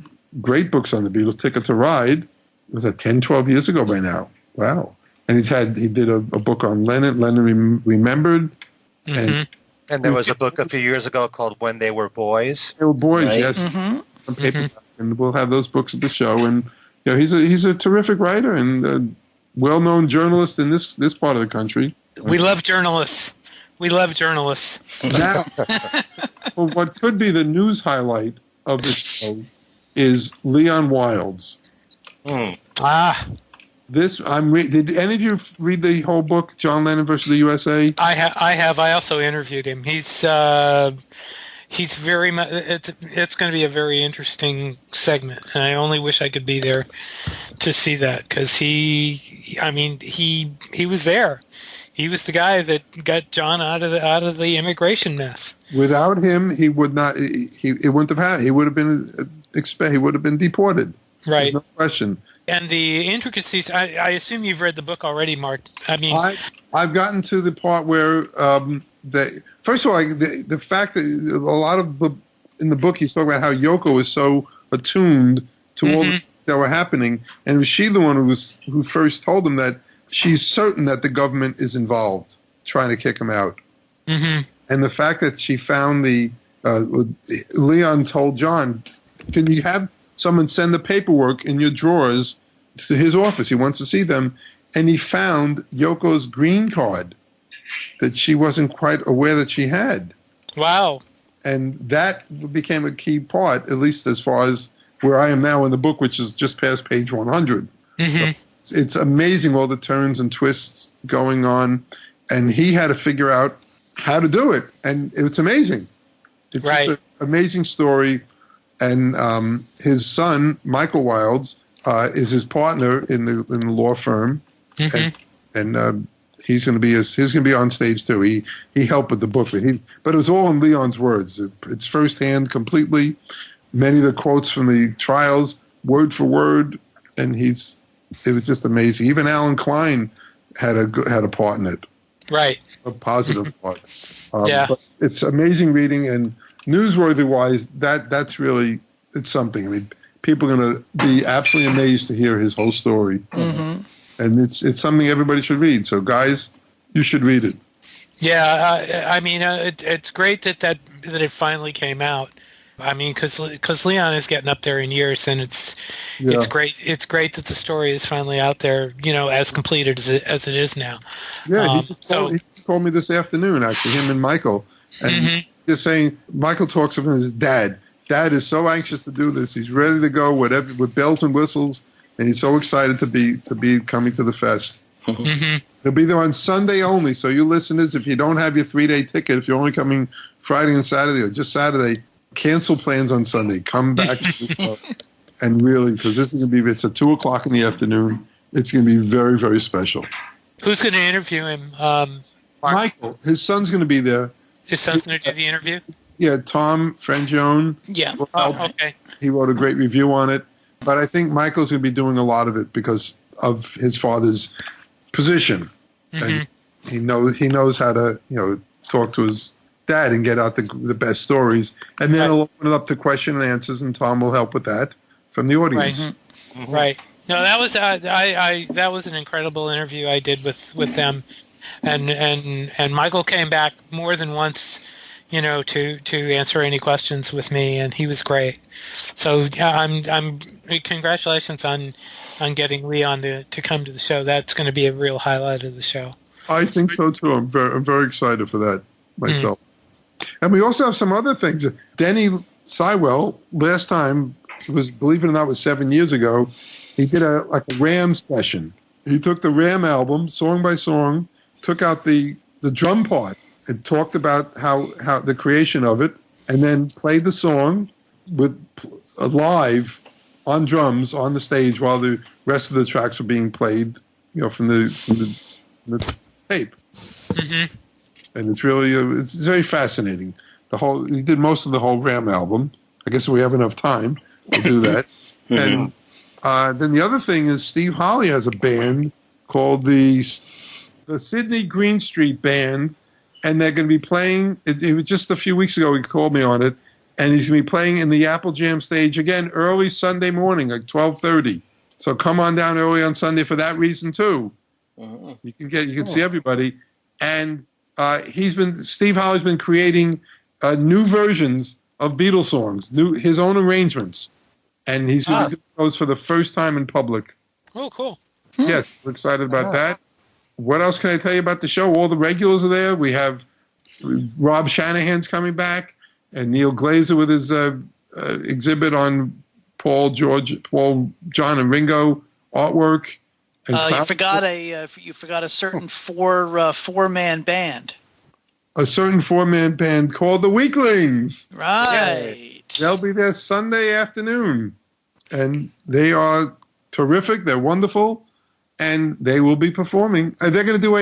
great books on the Beatles, Ticket to Ride. Was that 10, 12 years ago by now? Wow. And he did a book on Lennon Remembered. And there was a book a few years ago called When They Were Boys. They Were Boys, yes. On paper. And we'll have those books at the show. And he's a terrific writer and a well-known journalist in this part of the country. We love journalists. Now, well, what could be the news highlight of this show is Leon Wildes. Did any of you read the whole book, John Lennon versus the USA? I have. I also interviewed him. He's very much. It's going to be a very interesting segment, and I only wish I could be there to see that because he was there. He was the guy that got John out of the immigration mess. Without him, he would not. He wouldn't have had. He would have been deported. Right. There's no question. And the intricacies. I assume you've read the book already, Mark. I mean, I've gotten to the part where first of all, the fact that a lot of in the book he's talking about how Yoko was so attuned to all that were happening, and was she the one who first told him that she's certain that the government is involved trying to kick him out. And the fact that she found Leon told John, "Can you have someone send the paperwork in your drawers to his office? He wants to see them." And he found Yoko's green card that she wasn't quite aware that she had. Wow. And that became a key part, at least as far as where I am now in the book, which is just past page 100. So it's amazing all the turns and twists going on. And he had to figure out how to do it. And it's amazing. It's just an amazing story. And his son, Michael Wildes, is his partner in the law firm. And he's going to be on stage too. He helped with the book, but it was all in Leon's words. It's firsthand, completely. Many of the quotes from the trials, word for word, and it was just amazing. Even Alan Klein had a part in it, right? A positive part. But it's amazing reading, and newsworthy wise, that's really it's something. I mean, people are going to be absolutely amazed to hear his whole story. And it's something everybody should read. So, guys, you should read it. Yeah, I mean, it's great that it finally came out. I mean, because Leon is getting up there in years, and it's great. It's great that the story is finally out there, as completed as it is now. Yeah, he just called me this afternoon, actually, him and Michael, and just saying Michael talks of his dad. Dad is so anxious to do this. He's ready to go, whatever, with bells and whistles. And he's so excited to be coming to the fest. He'll be there on Sunday only. So you listeners, if you don't have your 3-day ticket, if you're only coming Friday and Saturday or just Saturday, cancel plans on Sunday. Come back and really, because it's at 2:00 in the afternoon. It's going to be very, very special. Who's going to interview him? Michael. His son's going to be there. His son's going to do the interview? Yeah, Tom Frangione. Yeah. Okay. He wrote a great review on it. But I think Michael's going to be doing a lot of it because of his father's position, and he knows how to talk to his dad and get out the best stories, and then he'll open it up to question and answers, and Tom will help with that from the audience. Right. No, that was that was an incredible interview I did with them, and Michael came back more than once. To answer any questions with me, and he was great. So I'm congratulations on getting Leon to come to the show. That's going to be a real highlight of the show. I think so too. I'm very excited for that myself. And we also have some other things. Denny Sywell, last time, believe it or not, was 7 years ago. He did a Rams session, He took the Ram album, song by song, took out the drum part and talked about how the creation of it, and then played the song with live on drums on the stage while the rest of the tracks were being played, from the tape. Mm-hmm. And it's really it's very fascinating. He did most of the whole Ram album. I guess we have enough time to do that. Mm-hmm. And then the other thing is Steve Holley has a band called the Sydney Green Street Band, and they're going to be playing. It was just a few weeks ago he called me on it, and he's going to be playing in the Apple Jam stage again early Sunday morning, like 12:30. So come on down early on Sunday for that reason too. Uh-huh. You can see everybody, and Steve Holley's been creating new versions of Beatles songs, his own arrangements, and he's going to do those for the first time in public. Oh, cool! Yes, we're excited about that. What else can I tell you about the show? All the regulars are there. We have Rob Shanahan's coming back, and Neil Glazer with his exhibit on Paul, John, and Ringo artwork. And you forgot a certain four-man band. A certain four-man band called the Weaklings. Right. They'll be there Sunday afternoon, and they are terrific. They're wonderful, and they will be performing. They're going to do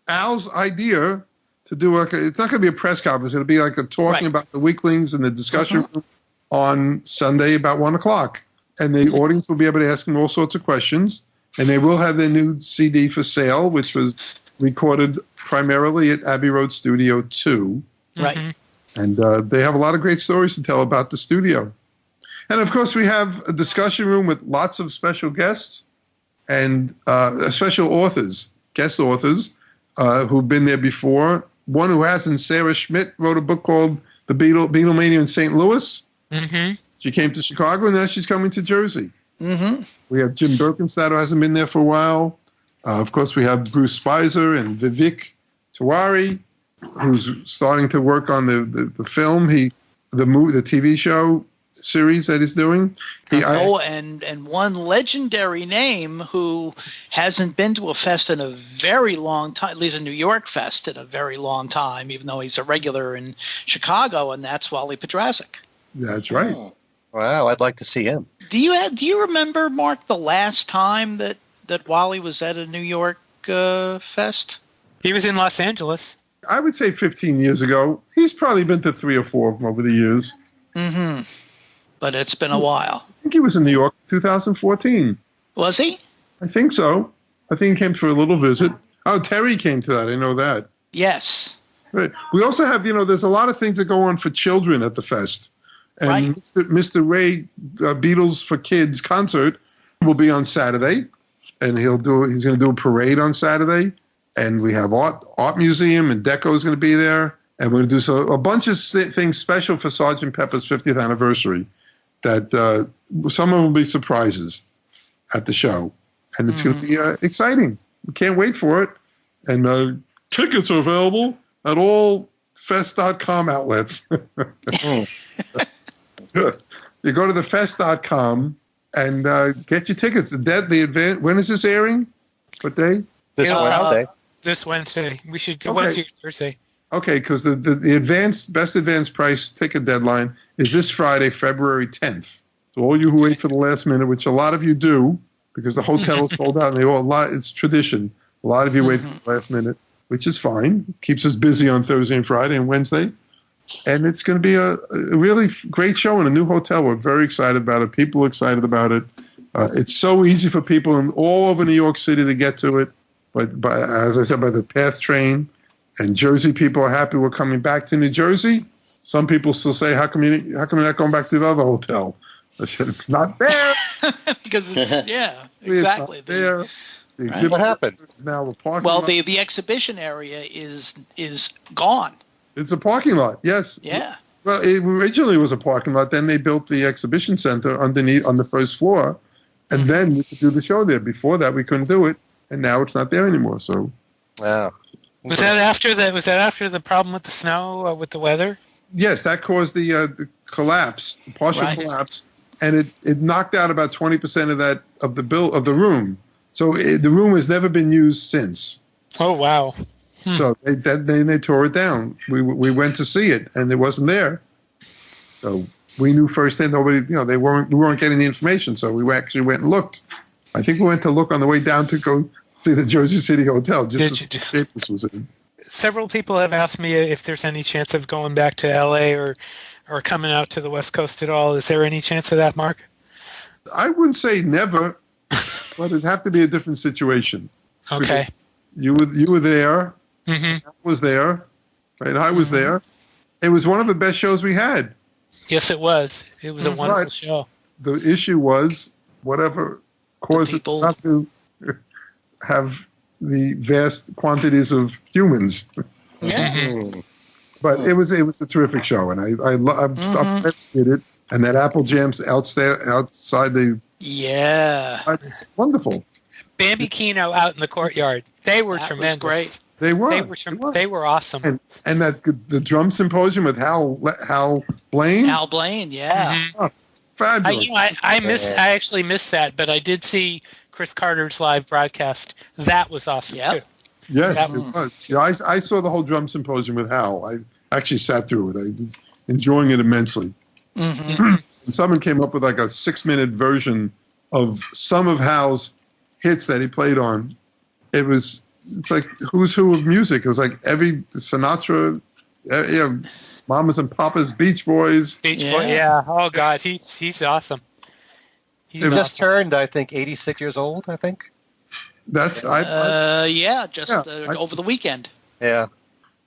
Al's idea to do it's not going to be a press conference. It'll be like a talking about the Weaklings in the discussion room on Sunday about 1:00, and the audience will be able to ask them all sorts of questions. And they will have their new CD for sale, which was recorded primarily at Abbey Road Studio 2. Right. And they have a lot of great stories to tell about the studio. And, of course, we have a discussion room with lots of special guests and special authors, guest authors, who've been there before. One who hasn't, Sarah Schmidt, wrote a book called The Beatlemania in St. Louis. Mm-hmm. She came to Chicago, and now she's coming to Jersey. Mm-hmm. We have Jim Birkenstadt, who hasn't been there for a while. Of course, we have Bruce Spicer and Vivek Tiwari, who's starting to work on the film, the TV show series that he's doing. And one legendary name who hasn't been to a fest in a very long time, at least a New York fest in a very long time, even though he's a regular in Chicago, and that's Wally Pedrasic. That's right. Oh. Wow, I'd like to see him. Do you remember, Mark, the last time that Wally was at a New York fest? He was in Los Angeles. I would say 15 years ago. He's probably been to 3 or 4 of them over the years. Mm-hmm. But it's been a while. I think he was in New York in 2014. Was he? I think so. I think he came for a little visit. Oh, Terry came to that. I know that. Yes. Right. We also have, there's a lot of things that go on for children at the fest. And right. Mr. Ray Beatles for Kids concert will be on Saturday, and he's going to do a parade on Saturday, and we have art museum, and Deco is going to be there, and we're going to do a bunch of things special for Sgt. Pepper's 50th anniversary. That some of them will be surprises at the show, and it's going to be exciting. We can't wait for it, and tickets are available at all fest.com outlets. You go to thefest.com and get your tickets. The event. When is this airing? What day? This Wednesday. This Wednesday. We should do Wednesday or Thursday. Okay, because the best advance price ticket deadline is this Friday, February 10th. So all you who wait for the last minute, which a lot of you do, because the hotel is sold out, and it's tradition. A lot of you wait for the last minute, which is fine. Keeps us busy on Thursday and Friday and Wednesday. And it's going to be a really great show in a new hotel. We're very excited about it. People are excited about it. It's so easy for people all over New York City to get to it. But as I said, by the PATH train. And Jersey people are happy we're coming back to New Jersey. Some people still say, how come you're not going back to the other hotel? I said, it's not there. Because exactly. It's not there. The exhibit what happened? Is now a parking lot. The exhibition area is gone. It's a parking lot, yes. Yeah. Well, it originally was a parking lot. Then they built the exhibition center underneath on the first floor, and then we could do the show there. Before that, we couldn't do it, and now it's not there anymore. So, wow. Was that after the problem with the snow, with the weather? Yes, that caused the collapse, the partial collapse, and it knocked out about 20% of the room. So the room has never been used since. Oh, wow. So they tore it down. We went to see it, and it wasn't there. So we knew firsthand nobody, we weren't getting the information. So we actually went and looked. I think we went to look on the way down to go see the Jersey City Hotel, just to see this was in. Several people have asked me if there's any chance of going back to LA or coming out to the West Coast at all. Is there any chance of that, Mark? I wouldn't say never, but it'd have to be a different situation. Okay. Because you were there. Mm-hmm. I was there. Right? I was there. It was one of the best shows we had. Yes, it was. It was a wonderful show. The issue was whatever caused it not to have the vast quantities of humans. Yeah. But it was a terrific show, and I did it. And that Apple Jam's outside the it's wonderful. Bambi Kino out in the courtyard. They were tremendous. Great. They were awesome. And that the drum symposium with Hal Blaine. Hal Blaine, yeah. Mm-hmm. Oh, fabulous. I actually missed that, but I did see Chris Carter's live broadcast. That was awesome too. Yes, it was. Yeah, I saw the whole drum symposium with Hal. I actually sat through it. I was enjoying it immensely. Mm-hmm. And someone came up with like a 6-minute version of some of Hal's hits that he played on. It's like who's who of music. It was like every Sinatra, Mamas and Papas, Beach Boys. Yeah. Oh God, he's awesome. He just turned, I think, 86 years old. I think. That's over the weekend. Yeah.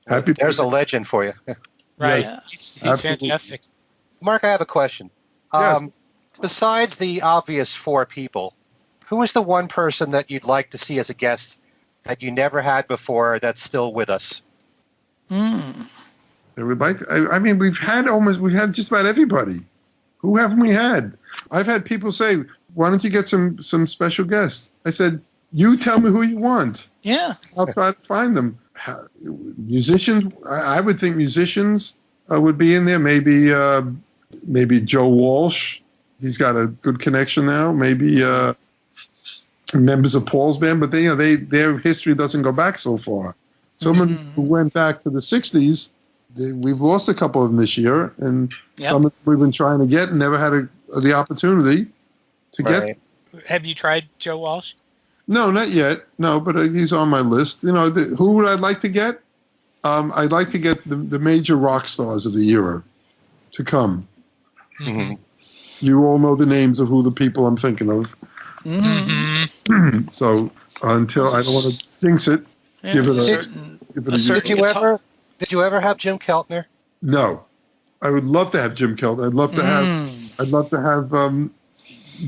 There's a legend for you. Right. Yes, he's fantastic. Mark, I have a question. Yes. Besides the obvious 4 people, who is the one person that you'd like to see as a guest that you never had before that's still with us? We've had just about everybody. Who haven't we had? I've had people say, why don't you get some special guests? I said, you tell me who you want. Yeah. I'll try to find them. Musicians, I would think musicians would be in there. Maybe Joe Walsh. He's got a good connection now. Maybe members of Paul's band, but their history doesn't go back so far. Someone who went back to the 60s, we've lost a couple of them this year, and some of them we've been trying to get and never had the opportunity to get. Have you tried Joe Walsh? No, not yet. No, but he's on my list. Who would I like to get? I'd like to get the major rock stars of the era to come. Mm-hmm. You all know the names of who the people I'm thinking of. Mm-hmm. So until I don't want to jinx it, give it a. Did you ever have Jim Keltner? No, I would love to have Jim Keltner. I'd love to have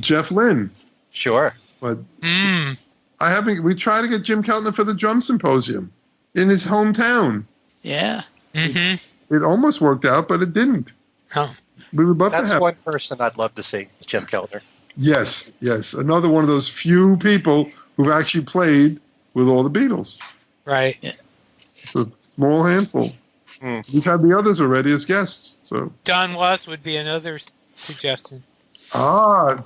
Jeff Lynne. Sure, but I haven't. We tried to get Jim Keltner for the drum symposium in his hometown. Yeah, it almost worked out, but it didn't. Oh. We would love to have. That's one person I'd love to see, is Jim Keltner. Yes. Another one of those few people who've actually played with all the Beatles. Right. Yeah. It's a small handful. We've had the others already as guests. So Don Was would be another suggestion. Don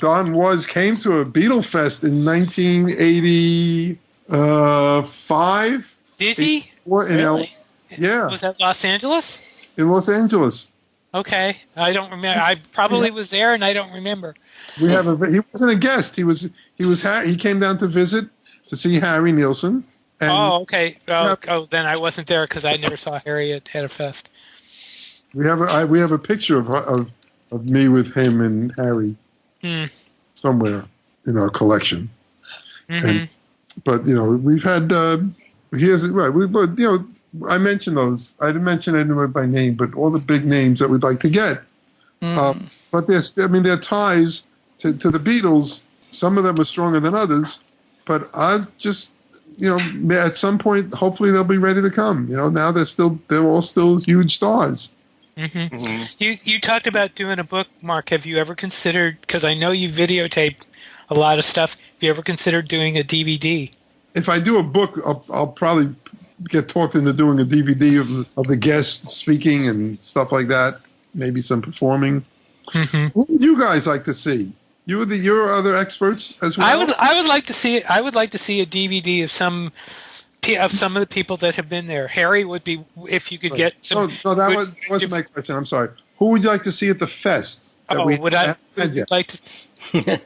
came to a Beatle Fest in 1985. Did he? Really? Yeah. Was that Los Angeles? In Los Angeles. Okay, I don't remember. I probably was there, and I don't remember. He wasn't a guest. He came down to visit to see Harry Nilsson. And okay. Then I wasn't there because I never saw Harry at a fest. We have a picture of me with him and Harry somewhere in our collection. Mm-hmm. But we've had I mentioned those. I didn't mention anyone by name, but all the big names that we'd like to get. But their ties to the Beatles. Some of them are stronger than others, but I just at some point, hopefully they'll be ready to come. Now they're all still huge stars. Mm-hmm. Mm-hmm. You talked about doing a book, Mark. Have you ever considered? Because I know you videotape a lot of stuff. Have you ever considered doing a DVD? If I do a book, I'll probably get talked into doing a DVD of the guests speaking and stuff like that. Maybe some performing. Mm-hmm. What would you guys like to see? You're other experts as well. I would like to see it. I would like to see a DVD of some of the people that have been there. Harry would be, if you could get some. No, that wasn't my question. I'm sorry. Who would you like to see at the fest? Would I like to?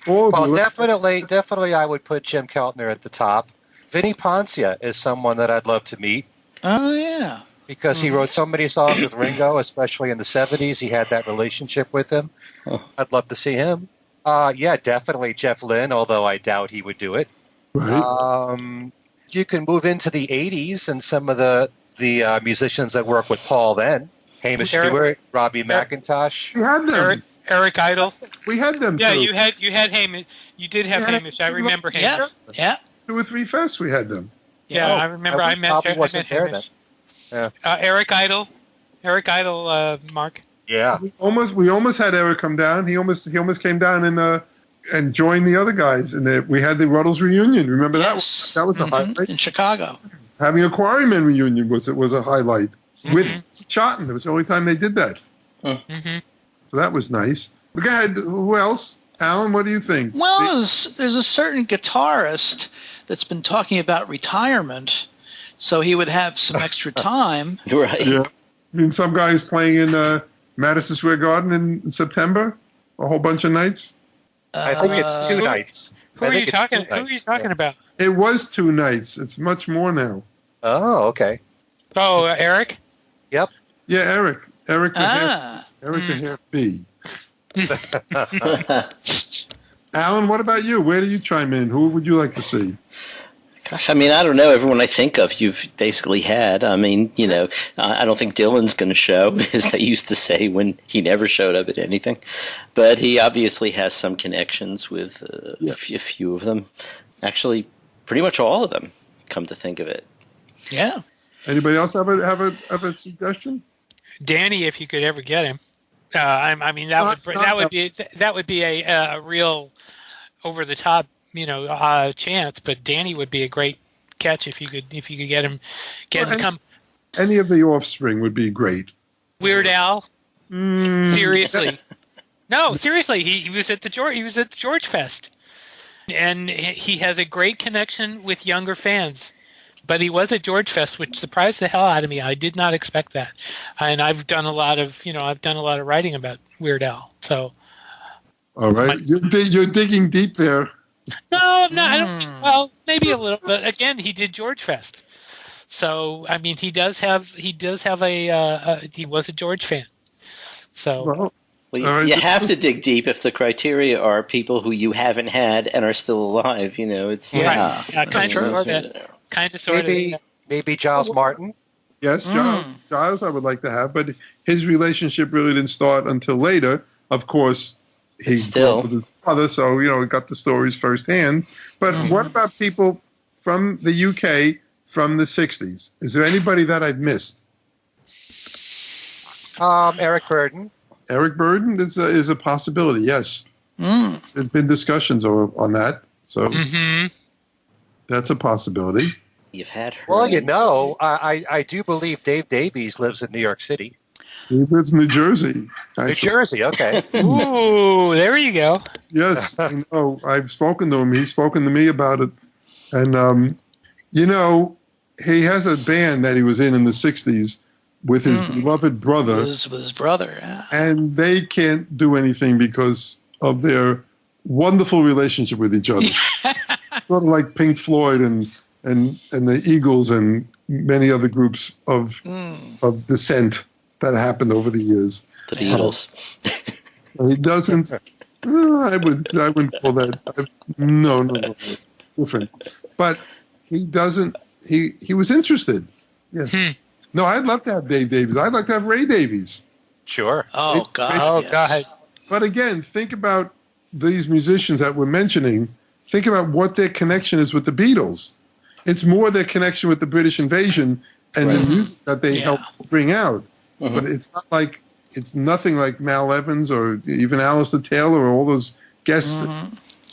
Well, definitely, I would put Jim Keltner at the top. Vinnie Poncia is someone that I'd love to meet. Oh yeah, because he wrote so many songs with Ringo, especially in the '70s. He had that relationship with him. I'd love to see him. Yeah, definitely Jeff Lynne, although I doubt he would do it. Right. You can move into the '80s and some of the musicians that work with Paul then. Hamish Stewart, Robbie McIntosh. We had them. Eric Idle. We had them. Yeah, too. you had Hamish. You did have Hamish. I remember Hamish. Yeah. 2 or 3 fests we had them. Yeah, I remember. I met Hamish. Yeah. Eric Idle. Mark. Yeah. We almost had Eric come down. He almost came down and joined the other guys, and we had the Ruddles reunion. Remember that? That was the highlight in Chicago. Having a Quarrymen reunion was a highlight with Chawton. It was the only time they did that. So that was nice. But go ahead. Who else? Alan, what do you think? Well, there's a certain guitarist that's been talking about retirement, so he would have some extra time. Right. Yeah. I mean, some guy who's playing in Madison Square Garden in September, a whole bunch of nights. I think it's 2 nights. Who are you talking about? It was 2 nights. It's much more now. Oh, okay. Oh, Eric? Yep. Yeah, Eric. Eric the half B. Alan, what about you? Where do you chime in? Who would you like to see? Gosh, I mean, I don't know. Everyone I think of, you've basically had. I mean, I don't think Dylan's going to show, as they used to say when he never showed up at anything. But he obviously has some connections with a few of them. Actually, pretty much all of them, come to think of it. Yeah. Anybody else have a suggestion? Danny, if you could ever get him. I mean, that would be a real over the top, chance. But Danny would be a great catch if you could get him to come. Any of the Offspring would be great. Weird Al. Seriously. No, seriously. He was at the George Fest, and he has a great connection with younger fans. But he was at George Fest, which surprised the hell out of me. I did not expect that, and I've done a lot of writing about Weird Al. So, all right, you're digging deep there. No, I'm not. I don't. Well, maybe a little, but again, he did George Fest, so I mean, he was a George fan. So, you have to dig deep if the criteria are people who you haven't had and are still alive. It's kind of sort of. Maybe Giles Martin. Yes, Giles I would like to have, but his relationship really didn't start until later. Of course, he's still with his father, so he got the stories firsthand. But what about people from the UK from the '60s? Is there anybody that I've missed? Eric Burdon. Eric Burdon is a possibility. Yes, there's been discussions on that, so that's a possibility. You've had her. Well, I do believe Dave Davies lives in New York City. He lives in New Jersey. Actually. New Jersey, okay. Ooh, there you go. Yes, I've spoken to him. He's spoken to me about it. And, he has a band that he was in the 60s with his beloved brother. With his brother, yeah. And they can't do anything because of their wonderful relationship with each other. Sort of like Pink Floyd and the Eagles and many other groups of dissent that happened over the years. The Beatles. He doesn't. I wouldn't call that. No, different. But he doesn't. He was interested. Yeah. No, I'd love to have Dave Davies. I'd like to have Ray Davies. Sure. God. But again, think about these musicians that we're mentioning. Think about what their connection is with the Beatles. It's more their connection with the British invasion and the music that they helped bring out. But it's nothing like Mal Evans or even Alistair Taylor or all those guests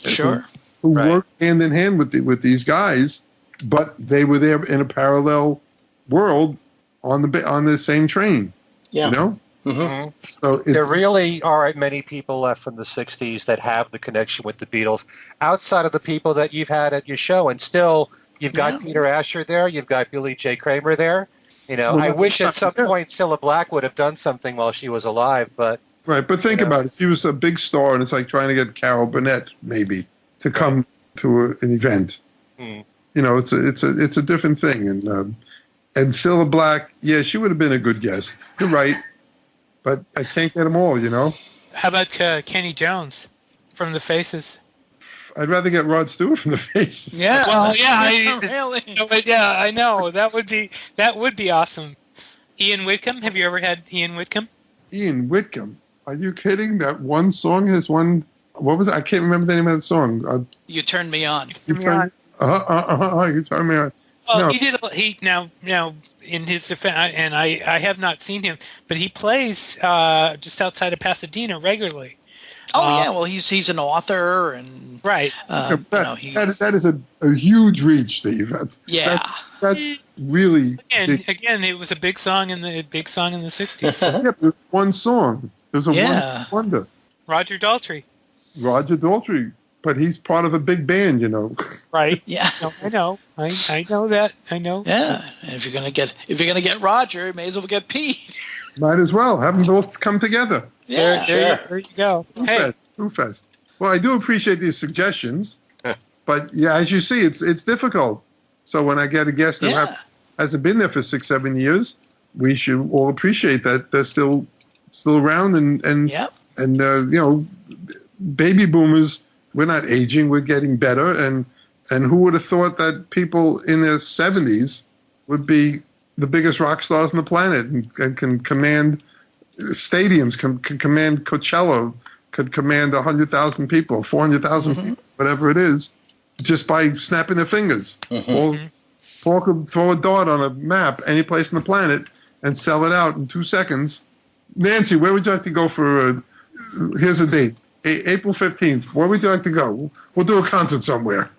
who worked hand in hand with these guys, but they were there in a parallel world on the same train. Yeah. Mm-hmm. So there really aren't many people left from the 60s that have the connection with the Beatles outside of the people that you've had at your show. And still, you've got Peter Asher there. You've got Billy J. Kramer there. I wish at some point Cilla Black would have done something while she was alive. But right, but think about it. She was a big star, and it's like trying to get Carol Burnett maybe to come to an event. Mm. It's a different thing. And Cilla Black, she would have been a good guest. You're right. But I can't get them all, How about Kenny Jones from The Faces? I'd rather get Rod Stewart from The Faces. Yeah. Well, yeah. Really? I know. That would be awesome. Ian Whitcomb? Have you ever had Ian Whitcomb? Ian Whitcomb? Are you kidding? That one song has one. What was it? I can't remember the name of that song. You Turned Me On. You turned me on. Well, No. he did. He now in his defense, and I have not seen him, but he plays just outside of Pasadena regularly. Oh yeah, well he's an author and right. That is a huge reach, Steve. That's really again. It was a big song in the 60s. Yeah, but one song. There's a wonder. Roger Daltrey, but he's part of a big band, Right. Yeah. No, I know. I know that. I know. Yeah. And if you're gonna get Roger, you may as well get Pete. Might as well have them both come together. Yeah. There you go. Who Fest. Well, I do appreciate these suggestions, but as you see, it's difficult. So when I get a guest that hasn't been there for 6-7 years, we should all appreciate that they're still around and baby boomers. We're not aging; we're getting better. And who would have thought that people in their 70s would be the biggest rock stars on the planet and can command stadiums, can command Coachella, could command 100,000 people, 400,000 people, whatever it is, just by snapping their fingers. Paul could throw a dart on a map any place on the planet and sell it out in 2 seconds. Nancy, where would you like to go for? Here's a date. April 15th. Where would you like to go? We'll do a concert somewhere.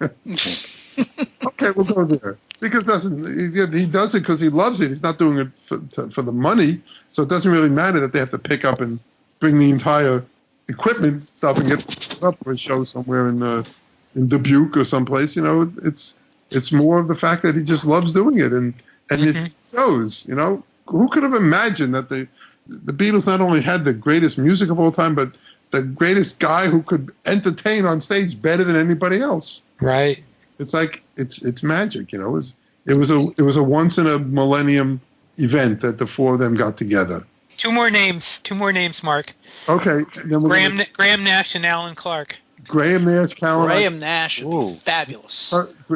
Okay, we'll go there. Because he does it because he loves it. He's not doing it for the money. So it doesn't really matter that they have to pick up and bring the entire equipment stuff and get up for a show somewhere in Dubuque or someplace. It's more of the fact that he just loves doing it, and it shows. Who could have imagined that the Beatles not only had the greatest music of all time, but the greatest guy who could entertain on stage better than anybody else. Right. It's like it's magic, It was a once in a millennium event that the four of them got together. Two more names, Mark. Okay. Then Graham Nash and Alan Clark. Graham Nash, Cal Nash, fabulous.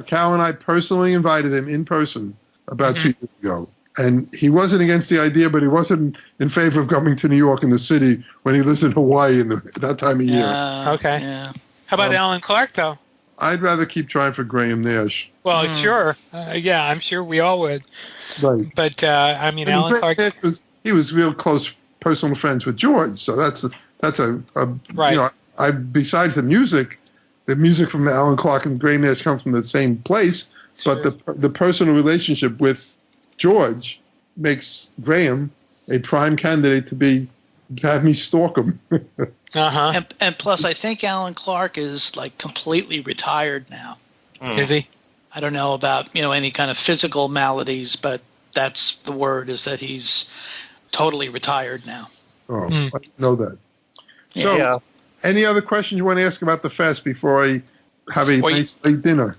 Cal and I personally invited him in person about 2 years ago. And he wasn't against the idea, but he wasn't in favor of coming to New York in the city when he lives in Hawaii that time of year. Okay. Yeah. How about Alan Clark, though? I'd rather keep trying for Graham Nash. Well, sure. I'm sure we all would. Right. But, Alan Clark... Nash he was real close personal friends with George, so that's a right. Besides the music from Alan Clark and Graham Nash come from the same place, but the personal relationship with George makes Graham a prime candidate to have me stalk him. And plus, I think Alan Clark is completely retired now. Is he? I don't know about any kind of physical maladies, but that's the word, is that he's totally retired now. Oh, I didn't know that. So, any other questions you want to ask about the fest before I have a nice late dinner?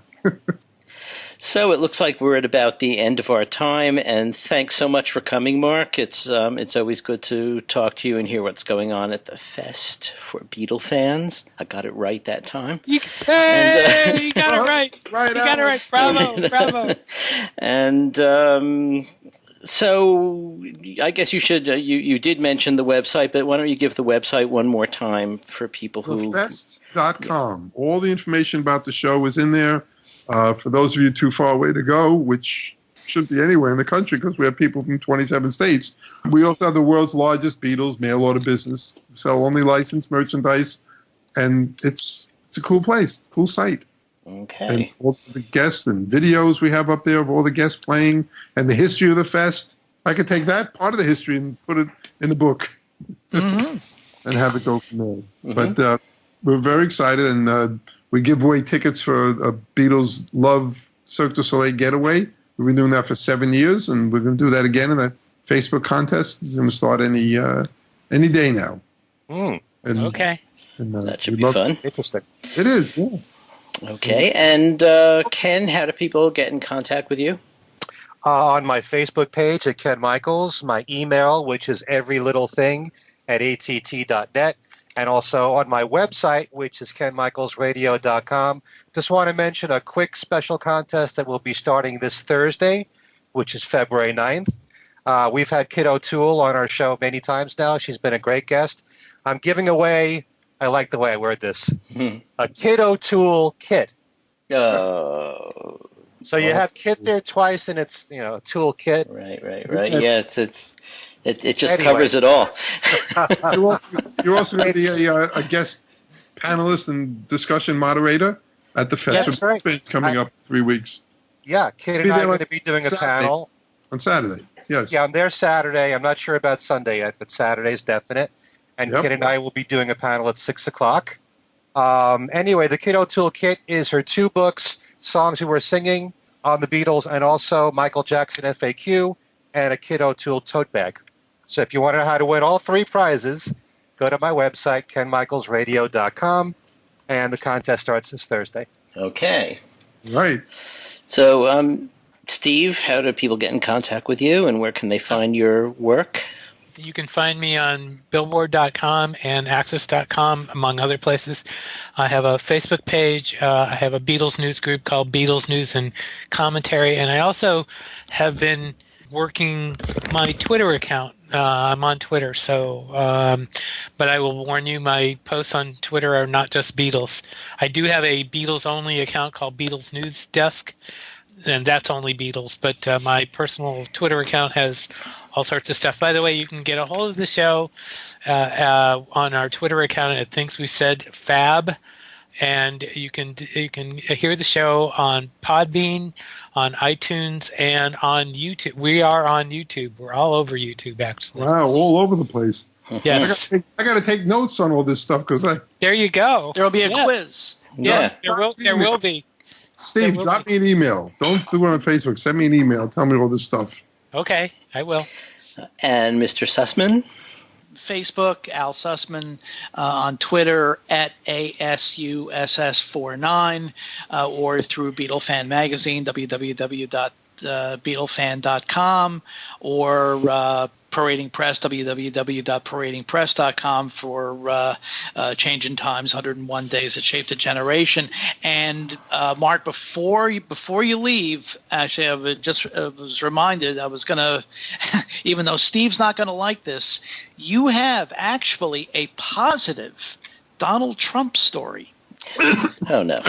So it looks like we're at about the end of our time, and thanks so much for coming, Mark. It's always good to talk to you and hear what's going on at the fest for Beatle fans. I got it right that time. You got it right. Right, you got it right. Bravo. And so I guess you should. You did mention the website, but why don't you give the website one more time for people who... Thefest.com. All the information about the show is in there. For those of you too far away to go, which shouldn't be anywhere in the country because we have people from 27 states. We also have the world's largest Beatles mail order business. We sell only licensed merchandise, and it's a cool place, cool site. Okay. And all the guests and videos we have up there of all the guests playing and the history of the fest. I could take that part of the history and put it in the book. and have it go from there. But we're very excited, and we give away tickets for a Beatles Love Cirque du Soleil getaway. We've been doing that for 7 years, and we're going to do that again in the Facebook contest. It's going to start any day now. And, okay. And, that should be fun. Interesting. It is, yeah. Okay, and Ken, how do people get in contact with you? On my Facebook page at Ken Michaels, my email, which is everylittlething@att.net, and also on my website, which is kenmichaelsradio.com. Just want to mention a quick special contest that will be starting this Thursday, which is February 9th. We've had Kid O'Toole on our show many times now. She's been a great guest. I'm giving away, I like the way I word this, a Kid O'Toole kit. Oh. So you have kit there twice, and it's, a tool kit. Right. Yeah, it just covers it all. You're also going to be a guest panelist and discussion moderator at the festival. That's right. Coming up in 3 weeks. Yeah, Kid and I are going to be doing a panel. On Saturday, yes. Yeah, I'm there Saturday. I'm not sure about Sunday yet, but Saturday's definite. And Kid and I will be doing a panel at 6 o'clock. Anyway, the Kid O'Toole kit is her 2 books, Songs We Were Singing on the Beatles, and also Michael Jackson FAQ, and a Kid O'Toole tote bag. So if you want to know how to win all 3 prizes, go to my website, kenmichaelsradio.com, and the contest starts this Thursday. Okay. Right. So, Steve, how do people get in contact with you, and where can they find your work? You can find me on Billboard.com and Access.com, among other places. I have a Facebook page. I have a Beatles news group called Beatles News and Commentary, and I also have been working my Twitter account. I'm on Twitter, but I will warn you, my posts on Twitter are not just Beatles. I do have a Beatles-only account called Beatles News Desk, and that's only Beatles, but my personal Twitter account has all sorts of stuff. By the way, you can get a hold of the show on our Twitter account at Things We Said Fab, and you can hear the show on Podbean, on iTunes, and on YouTube. We are on YouTube. We're all over YouTube, actually. Wow, all over the place. Yes. I got to take notes on all this stuff because There you go. There will be a quiz. Yes, there will be. Steve, drop me an email. Don't do it on Facebook. Send me an email. Tell me all this stuff. Okay, I will. And Mr. Sussman? Facebook, Al Sussman, on Twitter at ASUSS49, or through Beatle Fan Magazine, www.beatlefan.com, or Parading Press, www.paradingpress.com for Changing Times, 101 Days That Shaped a Generation. And Mark, before you leave, actually, I was reminded, I was going to, even though Steve's not going to like this, you have actually a positive Donald Trump story. Oh, no.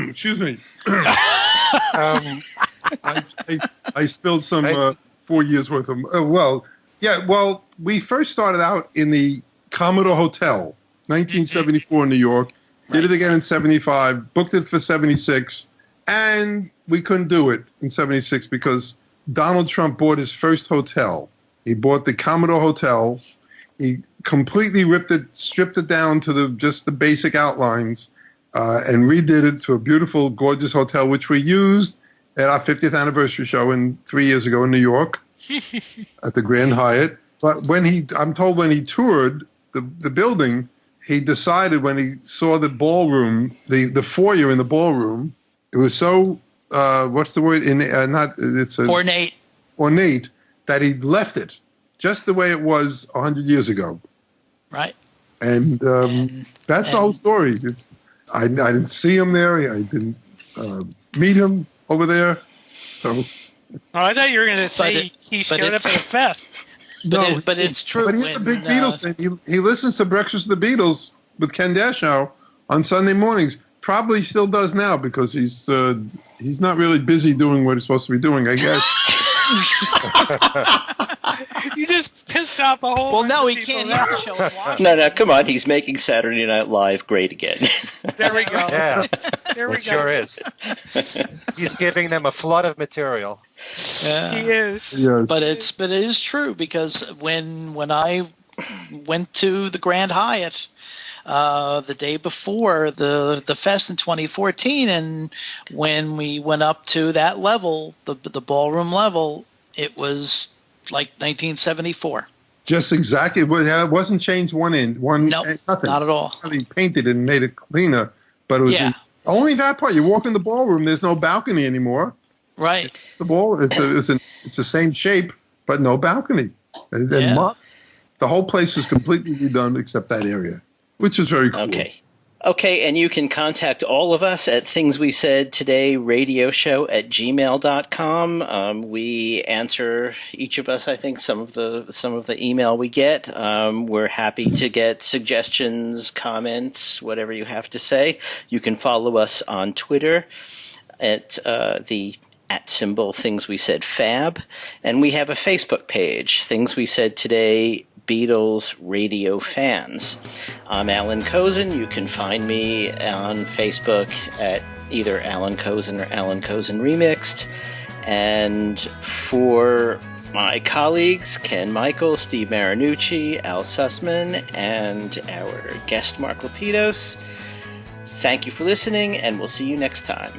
Excuse me. I spilled some 4 years worth of. We first started out in the Commodore Hotel, 1974 in New York. Did it again in 75. Booked it for 76, and we couldn't do it in 76 because Donald Trump bought his first hotel. He bought the Commodore Hotel. He completely stripped it down to just the basic outlines, and redid it to a beautiful, gorgeous hotel, which we used at our 50th anniversary show 3 years ago in New York at the Grand Hyatt. But I'm told when he toured the building, he decided when he saw the ballroom, the foyer in the ballroom, it was so, what's the word? Ornate, that he left it just the way it was 100 years ago. Right. And that's the whole story. I didn't see him there. I didn't meet him over there. So. Oh, I thought you were going to say he showed up at a fest. But it's true. But he's a big Beatles fan. He listens to Breakfast with the Beatles with Ken Dashow on Sunday mornings. Probably still does now because he's not really busy doing what he's supposed to be doing, I guess. You just pissed off a whole. Well, bunch no, of he people can't now. hear the show in Washington. No, come on. He's making Saturday Night Live great again. There we go. Yeah, There we it go. sure is. He's giving them a flood of material. He is. Yes. But it is true, because when I went to the Grand Hyatt the day before the fest in 2014, and when we went up to that level, the ballroom level, it was like 1974. Just exactly. It wasn't changed one end. Nope, nothing. not at all. They painted it and made it cleaner, but it was only that part. You walk in the ballroom, there's no balcony anymore. Right. The ball, it's the same shape, but no balcony. And then the whole place was completely redone except that area, which is very cool. Okay, and you can contact all of us at Things We Said Today Radio Show at gmail.com. We answer, each of us, I think, some of the email we get. We're happy to get suggestions, comments, whatever you have to say. You can follow us on Twitter at the @ Things We Said Fab, and we have a Facebook page, Things We Said Today Beatles Radio Fans. I'm Alan Cozen. You can find me on Facebook at either Alan Cozen or Alan Cozen Remixed. And for my colleagues, Ken Michael, Steve Marinucci, Al Sussman, and our guest Mark Lapidos, thank you for listening, and we'll see you next time.